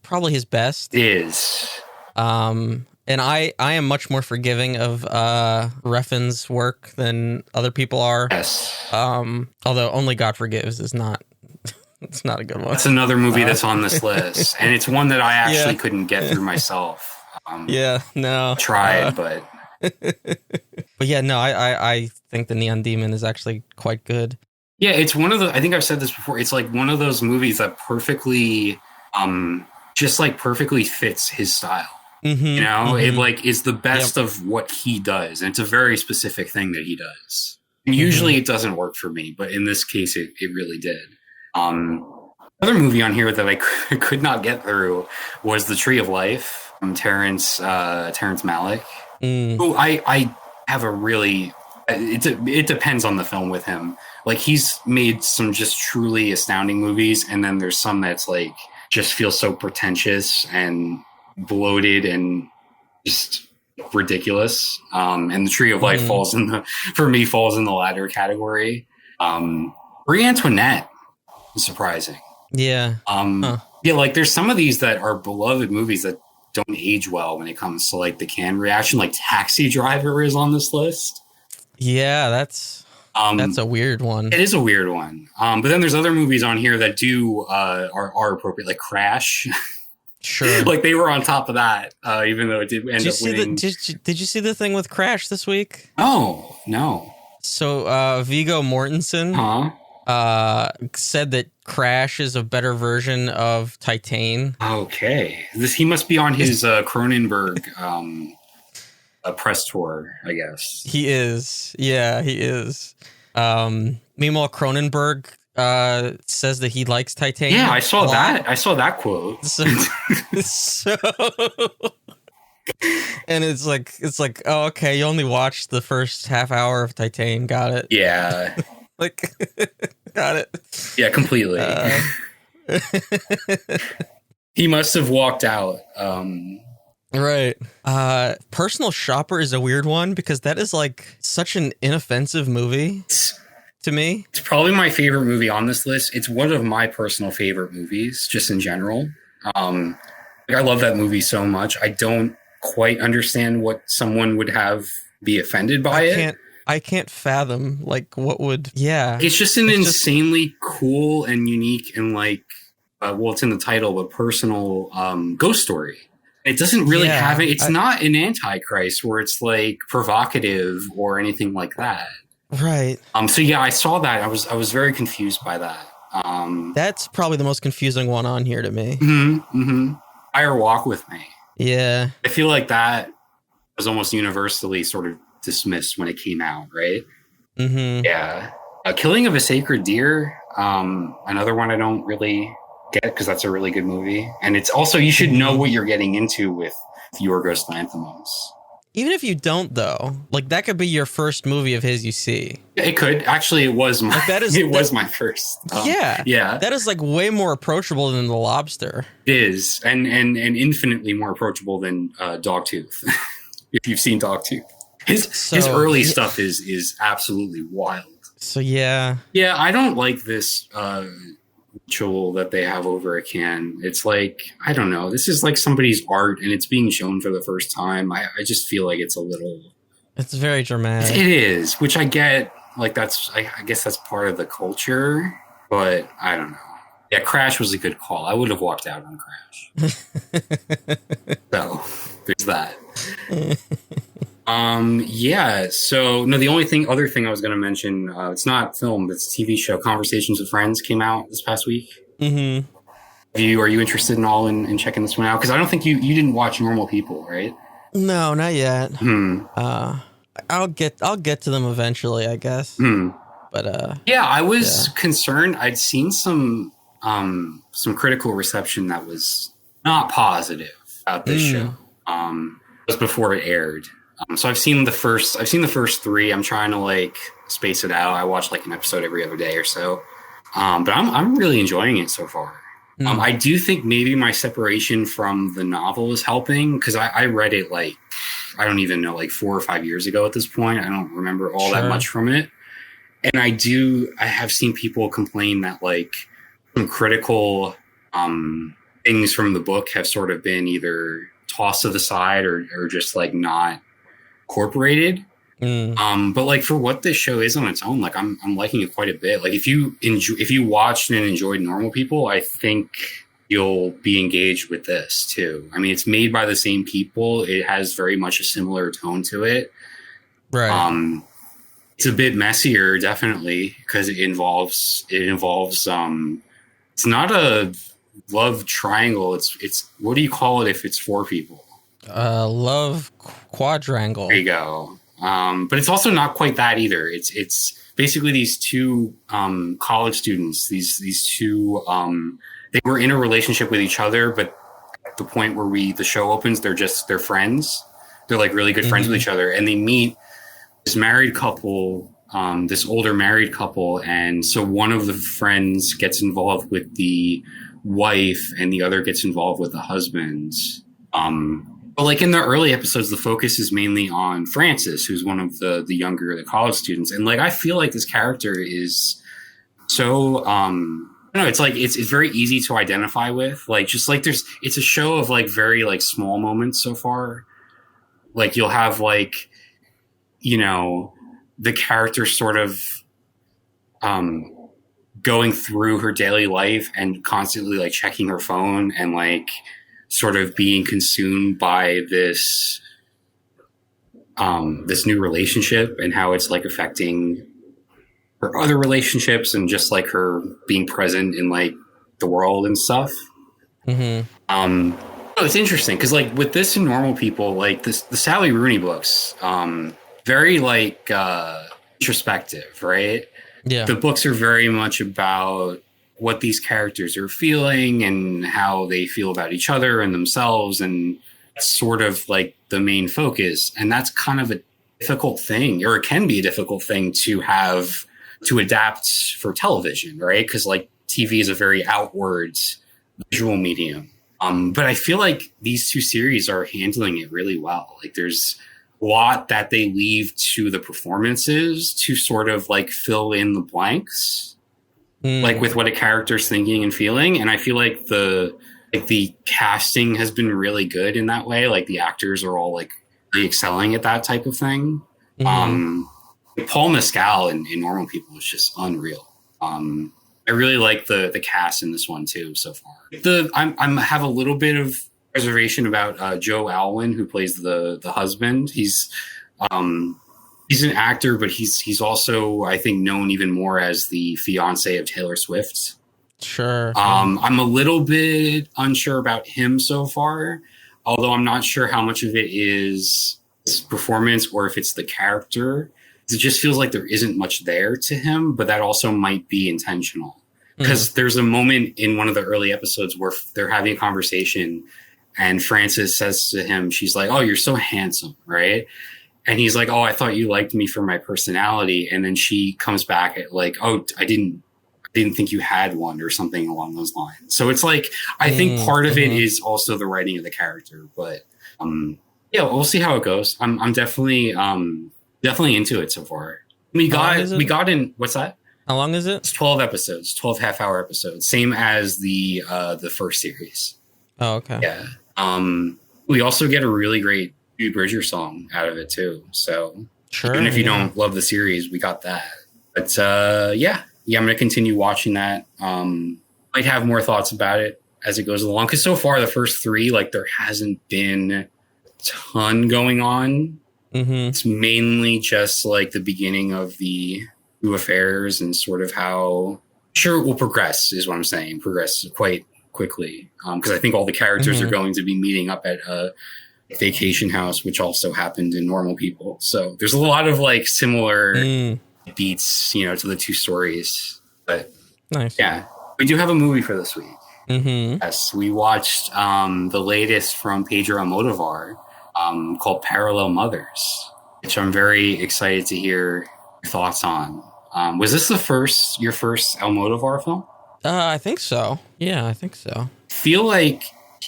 probably his best. It is. And I am much more forgiving of Refn's work than other people are. Yes. Although Only God Forgives is not. It's not a good one. That's another movie that's on this list, and it's one that I actually couldn't get through myself. Tried, but but yeah, no, I think the Neon Demon is actually quite good. Yeah, it's one of the. I think I've said this before. It's like one of those movies that perfectly, perfectly fits his style. Mm-hmm, you know, it like is the best of what he does, and it's a very specific thing that he does. And usually, it doesn't work for me, but in this case, it really did. Another movie on here that I could not get through was The Tree of Life from Terrence Malick. Who I have a really it depends on the film with him. Like he's made some just truly astounding movies, and then there's some that's like just feel so pretentious and bloated and just ridiculous. And The Tree of Life falls in the latter category. Marie Antoinette is surprising. Yeah. Yeah, like there's some of these that are beloved movies that don't age well when it comes to like the can reaction. Like Taxi Driver is on this list. Yeah, that's a weird one. It is a weird one. But then there's other movies on here that are appropriate, like Crash. Sure. Like they were on top of that, even though it did end up winning. Did you see the thing with Crash this week? Oh, no. So Viggo Mortensen said that Crash is a better version of Titan. Okay. He must be on his Cronenberg press tour, I guess. He is. Yeah, he is. Meanwhile, Cronenberg says that he likes Titan. Yeah, I saw that. I saw that quote. So and it's like, oh, okay, you only watched the first half hour of Titan. Got it. Yeah. Like, got it. Yeah, completely. He must have walked out. Right. Personal Shopper is a weird one because that is like such an inoffensive movie to me. It's probably my favorite movie on this list. It's one of my personal favorite movies, just in general. I love that movie so much. I don't quite understand what someone would be offended by it. I can't fathom like what would. Yeah, it's just an insanely cool and unique and like it's in the title, but personal ghost story. It doesn't really have it. It's not an Antichrist where it's like provocative or anything like that. Right. So yeah, I saw that. I was very confused by that. That's probably the most confusing one on here to me. Fire Walk with Me. Yeah. I feel like that was almost universally sort of dismissed when it came out, right? Yeah. Killing of a Sacred Deer, another one I don't really get because that's a really good movie, and it's also you should know what you're getting into with Yorgos Lanthimos. Even if you don't, though, like that could be your first movie of his you see. It could actually. It was my. Was my first. Yeah. That is like way more approachable than The Lobster. It is, and infinitely more approachable than Dogtooth. If you've seen Dogtooth. His early stuff is absolutely wild. So yeah, I don't like this ritual that they have over a can. It's like, I don't know, this is like somebody's art and it's being shown for the first time. I just feel like it's very dramatic. It is, which I get. Like I guess that's part of the culture, but I don't know. Yeah, Crash was a good call. I would have walked out on Crash. So there's that. Yeah, so no, the other thing I was going to mention, it's not film, it's a TV show. Conversations with Friends came out this past week. Are you interested in checking this one out? Because I don't think you didn't watch Normal People, right? No, not yet. I'll get to them eventually, I guess. But yeah, I was concerned. I'd seen some critical reception that was not positive about this show. It was before it aired. So I've seen the first three. I'm trying to like space it out. I watch like an episode every other day or so. But I'm really enjoying it so far. I do think maybe my separation from the novel is helping, because I read it like, I don't even know, like 4 or 5 years ago at this point. I don't remember all that much from it. And I have seen people complain that like some critical things from the book have sort of been either tossed to the side or just like not incorporated. But like for what this show is on its own, like I'm liking it quite a bit. Like if you watched and enjoyed Normal People, I think you'll be engaged with this too. I mean, it's made by the same people. It has very much a similar tone to it. Right. It's a bit messier, definitely, because it involves it's not a love triangle. It's what do you call it if it's 4 people? Love quadrangle. There you go. But it's also not quite that either. It's basically these 2 college students. These 2 they were in a relationship with each other, but at the point where the show opens, they're friends. They're like really good friends with each other, and they meet this married couple, this older married couple, and so one of the friends gets involved with the wife, and the other gets involved with the husband. But like in the early episodes, the focus is mainly on Francis, who's one of the college students. And like, I feel like this character is so, I don't know, it's like, it's very easy to identify with. Like, just like it's a show of like very like small moments so far. Like you'll have like, you know, the character sort of, going through her daily life and constantly like checking her phone and like, sort of being consumed by this new relationship and how it's like affecting her other relationships and just like her being present in like the world and stuff. It's interesting because like with this and Normal People, like the Sally Rooney books, very like introspective, right? Yeah. The books are very much about what these characters are feeling and how they feel about each other and themselves, and sort of like the main focus. And that's kind of a difficult thing, or it can be a difficult thing to adapt for television, right? Because like TV is a very outward visual medium. But I feel like these 2 series are handling it really well. Like there's a lot that they leave to the performances to sort of like fill in the blanks. Like with what a character's thinking and feeling. And I feel like the casting has been really good in that way. Like the actors are all like really excelling at that type of thing. Paul Mescal in Normal People is just unreal. I really like the cast in this one too so far. I have a little bit of reservation about Joe Alwyn, who plays the husband. He's an actor, but he's also, I think, known even more as the fiance of Taylor Swift. Sure. I'm a little bit unsure about him so far, although I'm not sure how much of it is his performance or if it's the character. It just feels like there isn't much there to him, but that also might be intentional. Because there's a moment in one of the early episodes where they're having a conversation and Frances says to him, she's like, "Oh, you're so handsome," right? And he's like, "Oh, I thought you liked me for my personality." And then she comes back at like, "Oh, I didn't think you had one," or something along those lines. So it's like, I think part of it is also the writing of the character, but yeah, we'll see how it goes. I'm definitely into it so far. We got in, what's that? How long is it? It's 12 episodes, 12 half-hour episodes, same as the first series. Oh, okay. Yeah. We also get a really great Phoebe Bridger song out of it too. So even if you don't love the series, we got that. But yeah, I'm going to continue watching that. Might have more thoughts about it as it goes along. Because so far, the first 3, like there hasn't been a ton going on. It's mainly just like the beginning of the new affairs and sort of how sure it will progress is what I'm saying. Progress quite quickly. Because I think all the characters are going to be meeting up at a vacation house, which also happened in Normal People. So there's a lot of like similar beats, to the 2 stories. But nice. Yeah, we do have a movie for this week. Yes, we watched the latest from Pedro Almodovar called Parallel Mothers, which I'm very excited to hear thoughts on. Was this your first Almodovar film? I think so. Yeah, I think so. Feel like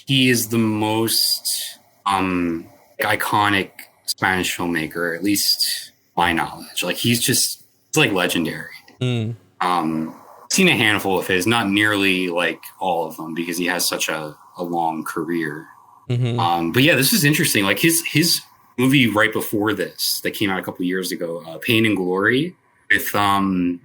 he is the most iconic Spanish filmmaker, at least my knowledge. Like it's like legendary. Seen a handful of his, not nearly like all of them because he has such a long career. But yeah, this is interesting. Like his movie right before this that came out a couple years ago, Pain and Glory, with I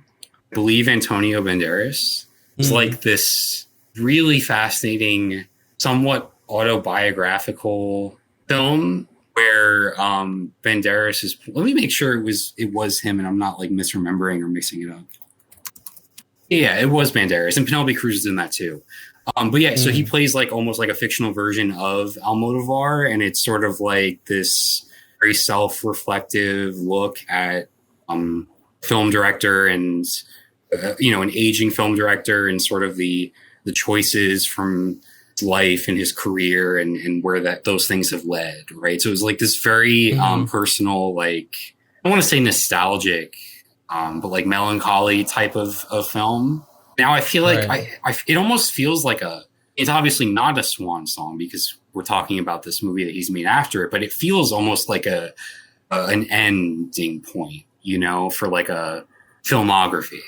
believe Antonio Banderas. It's like this really fascinating, somewhat autobiographical film where Banderas is. Let me make sure it was him, and I'm not like misremembering or mixing it up. Yeah, it was Banderas, and Penelope Cruz is in that too. But yeah, so he plays like almost like a fictional version of Almodovar, and it's sort of like this very self-reflective look at film director and an aging film director and sort of the choices from his life and his career and where those things have led, right? So it was like this very personal, like I don't want to say nostalgic, but like melancholy type of film. Now I feel like it almost feels like it's obviously not a swan song because we're talking about this movie that he's made after it, but it feels almost like an ending point, for like a filmography.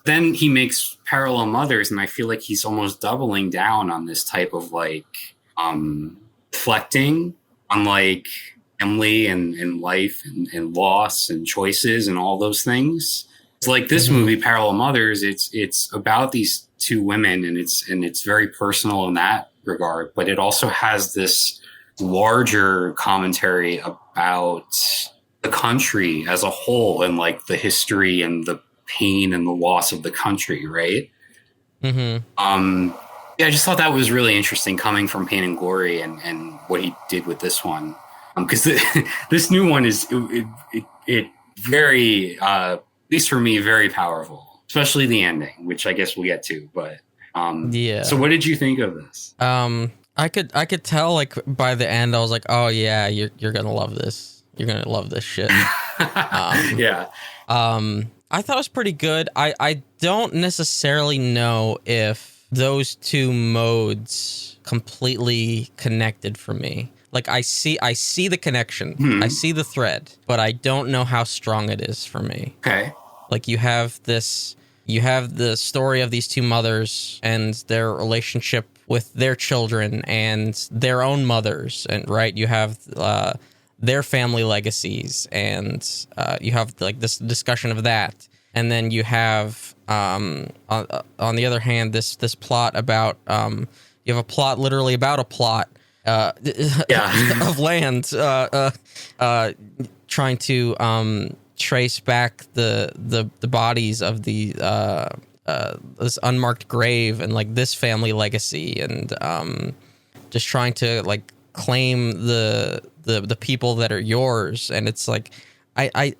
Then he makes Parallel Mothers, and I feel like he's almost doubling down on this type of like reflecting on like family and life and loss and choices and all those things. It's like this movie, Parallel Mothers, it's about these two women, and it's very personal in that regard, but it also has this larger commentary about the country as a whole and like the history and the pain and the loss of the country, right? Yeah, I just thought that was really interesting coming from Pain and Glory and what he did with this one. Because this new one is it very, at least for me, very powerful, especially the ending, which I guess we'll get to. But yeah. So what did you think of this? I could tell like by the end I was like, oh yeah, you're gonna love this. You're gonna love this shit. Yeah. I thought it was pretty good. I don't necessarily know if those two modes completely connected for me. Like I see the connection. I see the thread, but I don't know how strong it is for me. Okay. Like you have the story of these two mothers and their relationship with their children and their own mothers, and right, you have their family legacies, and you have like this discussion of that, and then you have on the other hand this plot about you have a plot literally about a plot of land trying to trace back the bodies of this unmarked grave and like this family legacy, and just trying to like claim the people that are yours. And it's like I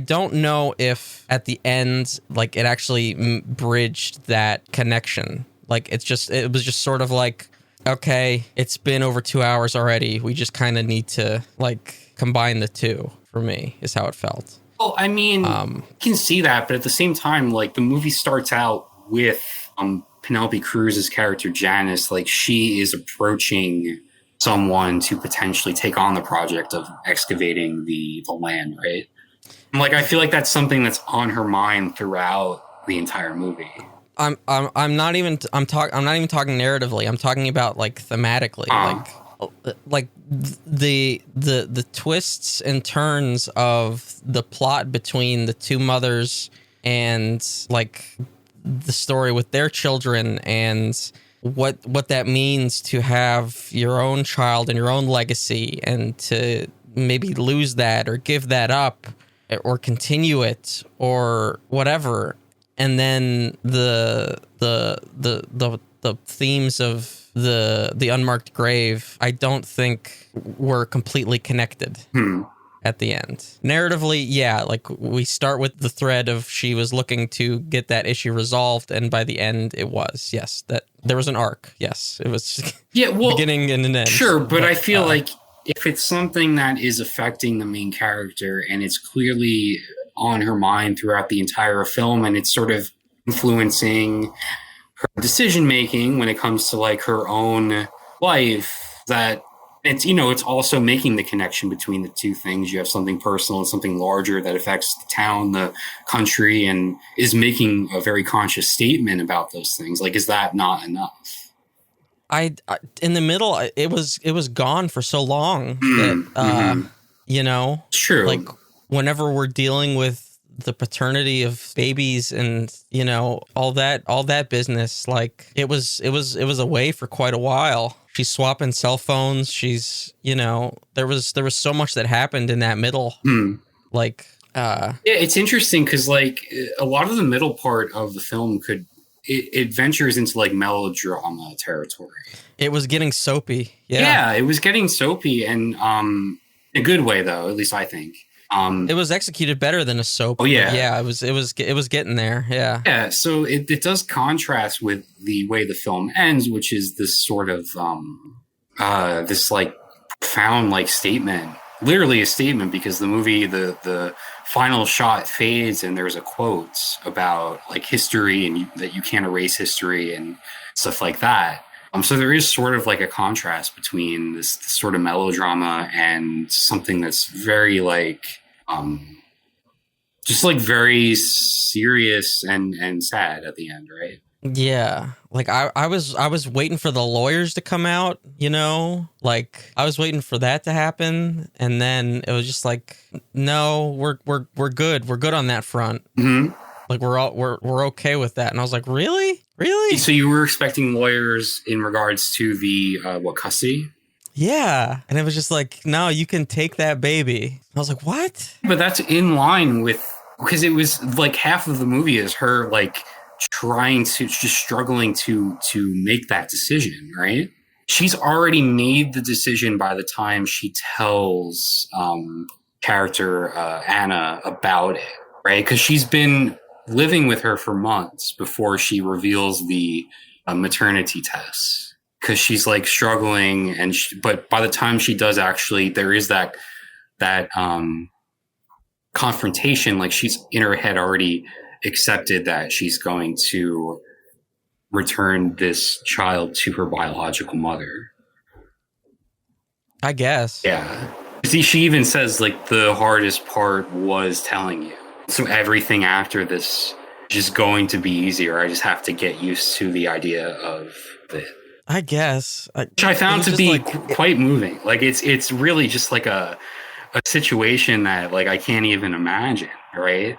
don't know if at the end like it actually bridged that connection. Like it was just sort of like, okay, it's been over 2 hours already, we just kind of need to like combine the two. For me is how it felt. Well, I mean, you can see that, but at the same time, like the movie starts out with Penelope Cruz's character Janice, like she is approaching someone to potentially take on the project of excavating the land, right? And like I feel like that's something that's on her mind throughout the entire movie. I'm not even talking narratively. I'm talking about like thematically, like the twists and turns of the plot between the two mothers and like the story with their children, and what that means to have your own child and your own legacy, and to maybe lose that or give that up or continue it or whatever. And then the themes of the unmarked grave, I don't think were completely connected at the end. Narratively, yeah, like we start with the thread of she was looking to get that issue resolved, and by the end it was, yes, that there was an arc. Yes, it was beginning and an end. Sure, but I feel like if it's something that is affecting the main character and it's clearly on her mind throughout the entire film and it's sort of influencing her decision making when it comes to like her own life, that it's, you know, it's also making the connection between the two things. You have something personal and something larger that affects the town, the country, and is making a very conscious statement about those things. Like, is that not enough? I in the middle, it was gone for so long that, you know, it's true. Like whenever we're dealing with the paternity of babies and, you know, all that business, like it was away for quite a while. She's swapping cell phones. She's, you know, there was so much that happened in that middle. Like, yeah, it's interesting because like a lot of the middle part of the film it ventures into like melodrama territory. It was getting soapy. Yeah, it was getting soapy, and in a good way though, at least I think. It was executed better than a soap. Oh yeah, yeah. It was getting there. Yeah, yeah. So it does contrast with the way the film ends, which is this sort of this like profound like statement, literally a statement, because the movie the final shot fades and there's a quote about like history and that you can't erase history and stuff like that. So there is sort of like a contrast between this sort of melodrama and something that's very like, just like very serious and sad at the end, right? Yeah. Like I was waiting for the lawyers to come out, you know, like I was waiting for that to happen. And then it was just like, no, we're good. We're good on that front. Like we're okay with that. And I was like, really? So you were expecting lawyers in regards to the custody? Yeah. And it was just like, no, you can take that baby. I was like, what? But that's in line with, because it was like half of the movie is her like struggling to make that decision, right? She's already made the decision by the time she tells character Anna about it, right? Because she's been living with her for months before she reveals the maternity test, because she's like struggling, and but by the time she does, actually there is that confrontation. Like she's in her head already accepted that she's going to return this child to her biological mother, I guess. Yeah. See, she even says like the hardest part was telling you. So everything after this is just going to be easier. I just have to get used to the idea of it. I guess. Which I found to be like, quite moving. Like it's really just like a situation that like I can't even imagine, right?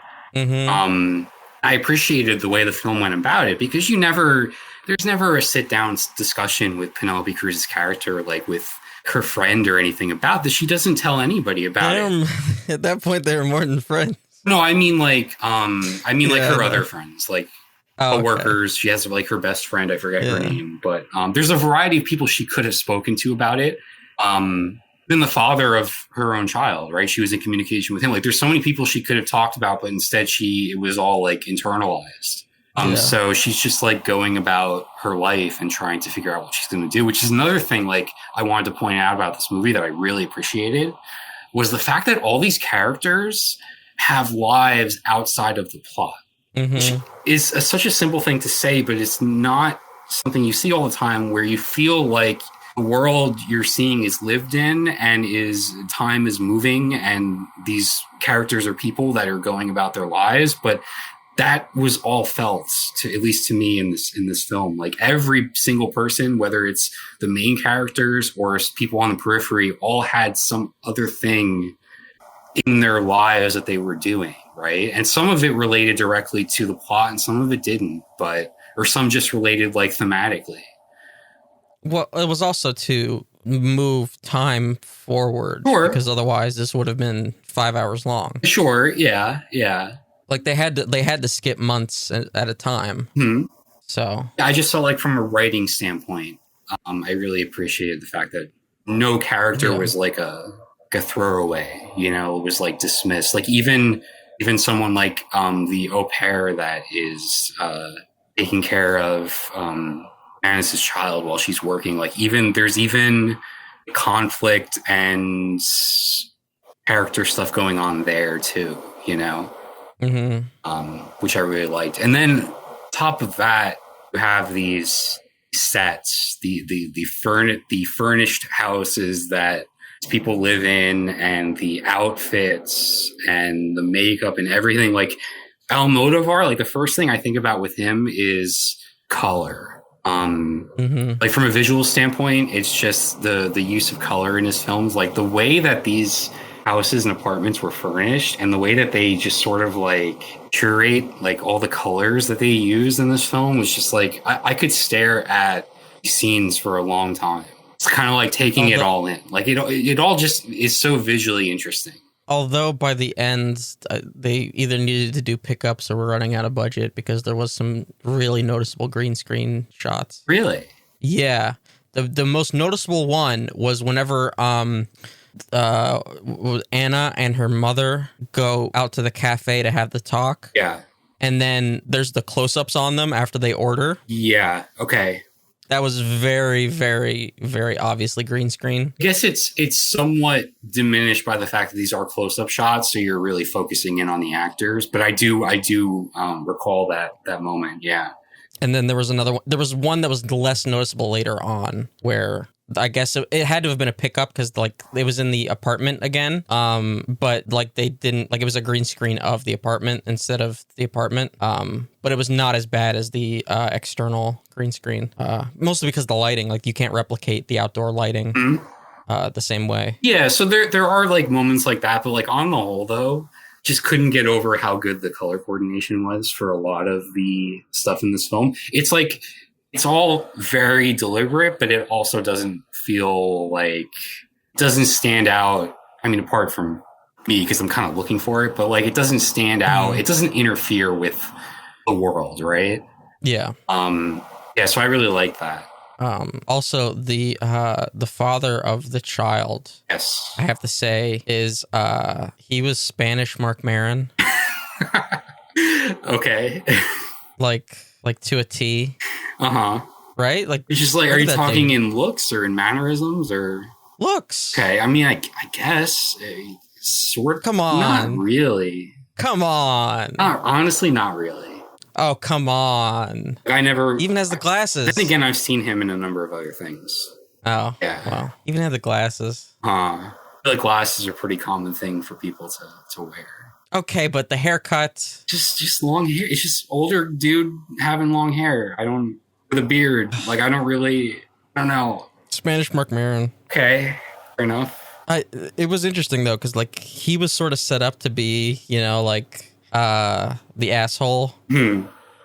I appreciated the way the film went about it, because there's never a sit down discussion with Penelope Cruz's character, like with her friend or anything about this. She doesn't tell anybody about it. At that point, they were more than friends. No, I mean like her other friends, like co-workers. Okay. She has like her best friend. I forget her name, but there's a variety of people she could have spoken to about it. Then the father of her own child, right? She was in communication with him. Like there's so many people she could have talked about, but instead it was all like internalized. So she's just like going about her life and trying to figure out what she's going to do, which is another thing like I wanted to point out about this movie that I really appreciated, was the fact that all these characters have lives outside of the plot. Which is such a simple thing to say, but it's not something you see all the time, where you feel like the world you're seeing is lived in and time is moving, and these characters are people that are going about their lives. But that was all felt, at least to me, in this film. Like every single person, whether it's the main characters or people on the periphery, all had some other thing in their lives that they were doing, right? And some of it related directly to the plot and some of it didn't, or some just related like thematically. Well, it was also to move time forward, because otherwise this would have been 5 hours long. Sure, yeah. Like they had to skip months at a time. So I just felt like from a writing standpoint, I really appreciated the fact that no character was like a throwaway, you know, it was like dismissed. Like even someone like the au pair that is taking care of Janice's child while she's working. Like there's conflict and character stuff going on there too, you know, which I really liked. And then top of that, you have these sets, the furnished houses that people live in, and the outfits and the makeup and everything. Like Almodovar, like the first thing I think about with him is color. Like from a visual standpoint, it's just the use of color in his films, like the way that these houses and apartments were furnished and the way that they just sort of like curate like all the colors that they used in this film was just like I could stare at scenes for a long time. It's kind of like taking it all in. Like it all just is so visually interesting. Although by the end, they either needed to do pickups or were running out of budget because there was some really noticeable green screen shots. Really? Yeah. The most noticeable one was whenever Anna and her mother go out to the cafe to have the talk. Yeah. And then there's the close-ups on them after they order. Yeah. Okay. That was very, very, very obviously green screen. I guess it's somewhat diminished by the fact that these are close-up shots, so you're really focusing in on the actors. But I do recall that moment. Yeah. And then there was another one. There was one that was less noticeable later on, where I guess it had to have been a pickup because like it was in the apartment again. But like they didn't like it was a green screen of the apartment instead of the apartment. But it was not as bad as the external green screen. Mostly because the lighting, like you can't replicate the outdoor lighting the same way. Yeah, so there are like moments like that, but like on the whole though, just couldn't get over how good the color coordination was for a lot of the stuff in this film. It's like it's all very deliberate, but it also doesn't feel like doesn't stand out. I mean, apart from me because I'm kind of looking for it, but like it doesn't stand out. It doesn't interfere with the world, right? Yeah. Yeah, so I really like that. Also, the father of the child, Yes, I have to say, is he was Spanish Mark Maron. Okay. like to a T. Right? Like it's just like, are you talking in looks or in mannerisms or looks? Okay, I mean, I guess sort. Come on, not really. Come on. Honestly, not really. Oh, come on. I never even has the glasses. Then again, I've seen him in a number of other things. Oh, yeah. Well, even had the glasses. I feel like glasses are a pretty common thing for people to wear. Okay, but the haircut, just long hair. It's just older dude having long hair. With a beard. Like I don't know. Spanish Mark Maron. Okay, fair enough. It was interesting though, because like he was sort of set up to be, you know, like the asshole,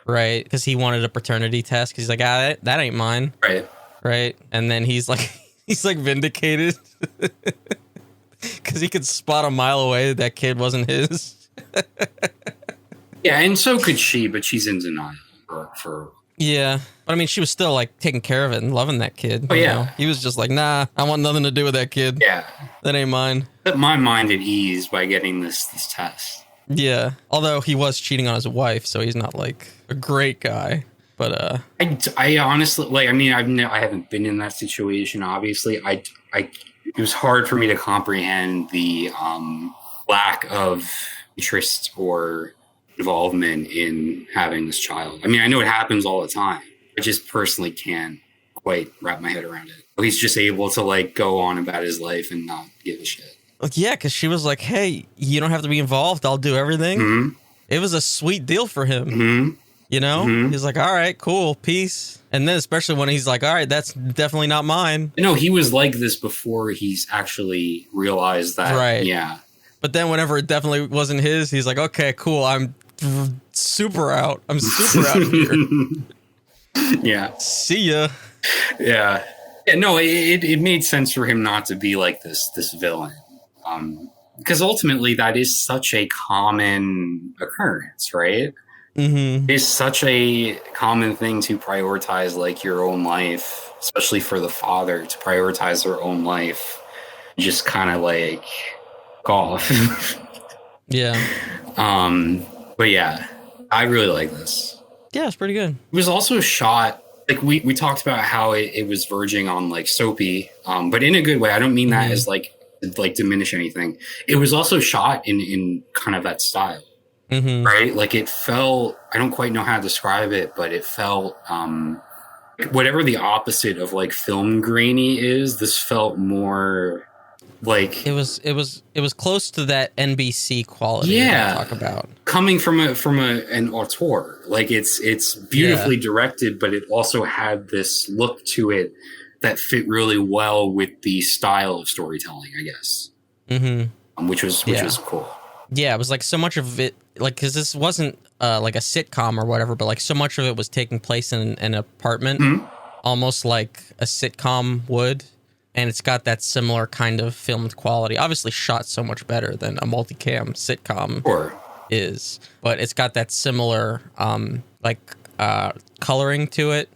right? Because he wanted a paternity test. Because he's like, that ain't mine, right? And then he's like vindicated because he could spot a mile away that kid wasn't his. Yeah, and so could she, but she's in denial for. Yeah, but I mean, she was still like taking care of it and loving that kid. Oh yeah, know? He was just like, nah, I want nothing to do with that kid. Yeah, that ain't mine. Put my mind at ease by getting this test. Yeah, although he was cheating on his wife, so he's not like a great guy. But I honestly like. I mean, I haven't been in that situation. Obviously, it was hard for me to comprehend the lack of interest or involvement in having this child. I mean, I know it happens all the time. I just personally can't quite wrap my head around it. He's just able to like go on about his life and not give a shit. Yeah, because she was like, hey, you don't have to be involved. I'll do everything. It was a sweet deal for him. You know? He's like, all right, cool, peace. And then especially when he's like, all right, that's definitely not mine. No, he was like this before he's actually realized that. Right. Yeah. But then whenever it definitely wasn't his, he's like, okay, cool, I'm super out. I'm super out of here. Yeah. See ya. Yeah. No, it made sense for him not to be like this villain. Because ultimately that is such a common occurrence, right? It's such a common thing to prioritize like your own life, especially for the father to prioritize their own life, just kind of like off. Yeah. But yeah, I really like this. Yeah, it's pretty good. It was also shot like we talked about how it was verging on like soapy, but in a good way. I don't mean that as like diminish anything. It was also shot in kind of that style, right? Like it felt, I don't quite know how to describe it, but it felt whatever the opposite of like film grainy is. This felt more like it was close to that NBC quality. Yeah, talk about coming from an auteur. Like it's beautifully directed, but it also had this look to it that fit really well with the style of storytelling, I guess. Which was cool. Yeah, it was like so much of it, like because this wasn't like a sitcom or whatever, but like so much of it was taking place in an apartment, almost like a sitcom would. And it's got that similar kind of filmed quality. Obviously shot so much better than a multicam sitcom is. But it's got that similar coloring to it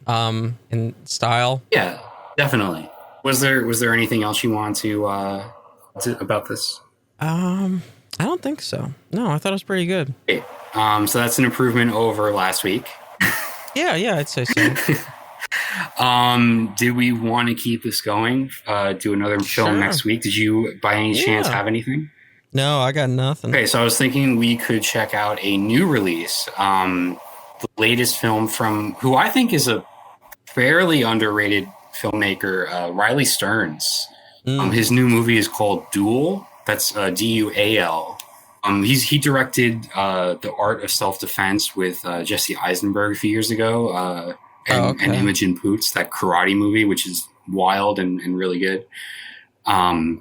in style. Yeah, definitely. Was there anything else you want to about this? I don't think so. No, I thought it was pretty good. Okay. So that's an improvement over last week. Yeah, I'd say so. Do we want to keep this going? Do another film next week? Did you by any chance have anything? No, I got nothing. Okay, so I was thinking we could check out a new release, the latest film from who I think is a fairly underrated filmmaker, Riley Stearns. His new movie is called Duel. That's Dual. He directed The Art of Self-Defense with Jesse Eisenberg a few years ago. And Imogen Poots, that karate movie, which is wild and really good. As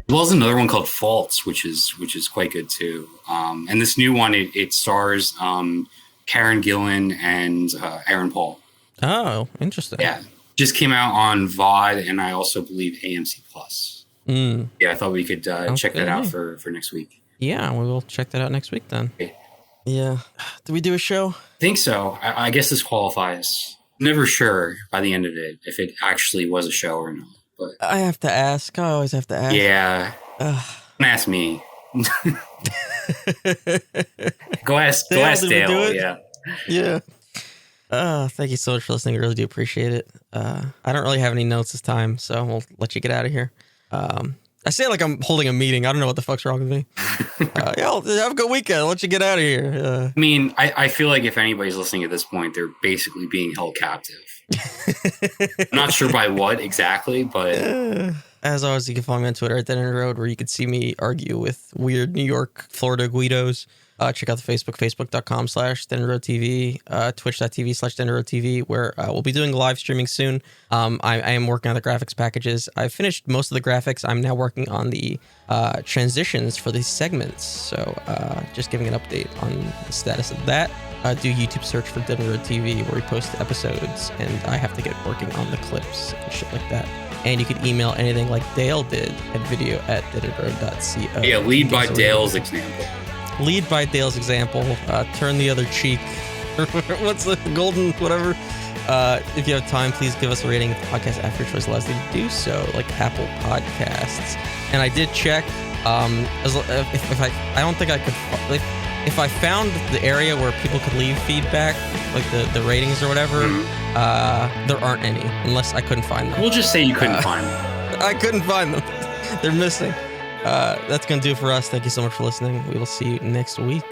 well as another one called Faults, which is quite good too. And this new one, it stars Karen Gillan and Aaron Paul. Oh, interesting. Yeah, just came out on VOD, and I also believe AMC Plus. Yeah, I thought we could check that out for next week. Yeah, we will check that out next week then. Okay. Yeah. Did we do a show? I think so. I guess this qualifies. Never sure by the end of it if it actually was a show or not. But I have to ask. I always have to ask. Yeah. Don't ask me. Go ask Dale. Yeah. Yeah. Thank you so much for listening. I really do appreciate it. I don't really have any notes this time, so we'll let you get out of here. I say it like I'm holding a meeting. I don't know what the fuck's wrong with me. Have a good weekend. I'll let you get out of here. I mean, I feel like if anybody's listening at this point, they're basically being held captive. I'm not sure by what exactly, but... As always, you can follow me on Twitter at DeadEndRoad, where you can see me argue with weird New York, Florida Guidos. Check out the Facebook, facebook.com/DeadEndRoadTV, twitch.tv/DeadEndRoadTV, where we'll be doing live streaming soon. I am working on the graphics packages. I finished most of the graphics. I'm now working on the transitions for these segments. So just giving an update on the status of that. Do YouTube search for DeadEndRoad TV, where we post the episodes, and I have to get working on the clips and shit like that. And you can email anything like Dale did at video@deadendroad.co. Yeah, lead by Dale's example. Lead by Dale's example. Turn the other cheek. What's the golden whatever? If you have time, please give us a rating. If the podcast after your choice allows you to do so, like Apple Podcasts. And I did check. If I don't think I could. If I found the area where people could leave feedback, like the ratings or whatever, there aren't any, unless I couldn't find them. We'll just say you couldn't find them. I couldn't find them. They're missing. That's going to do it for us. Thank you so much for listening. We will see you next week.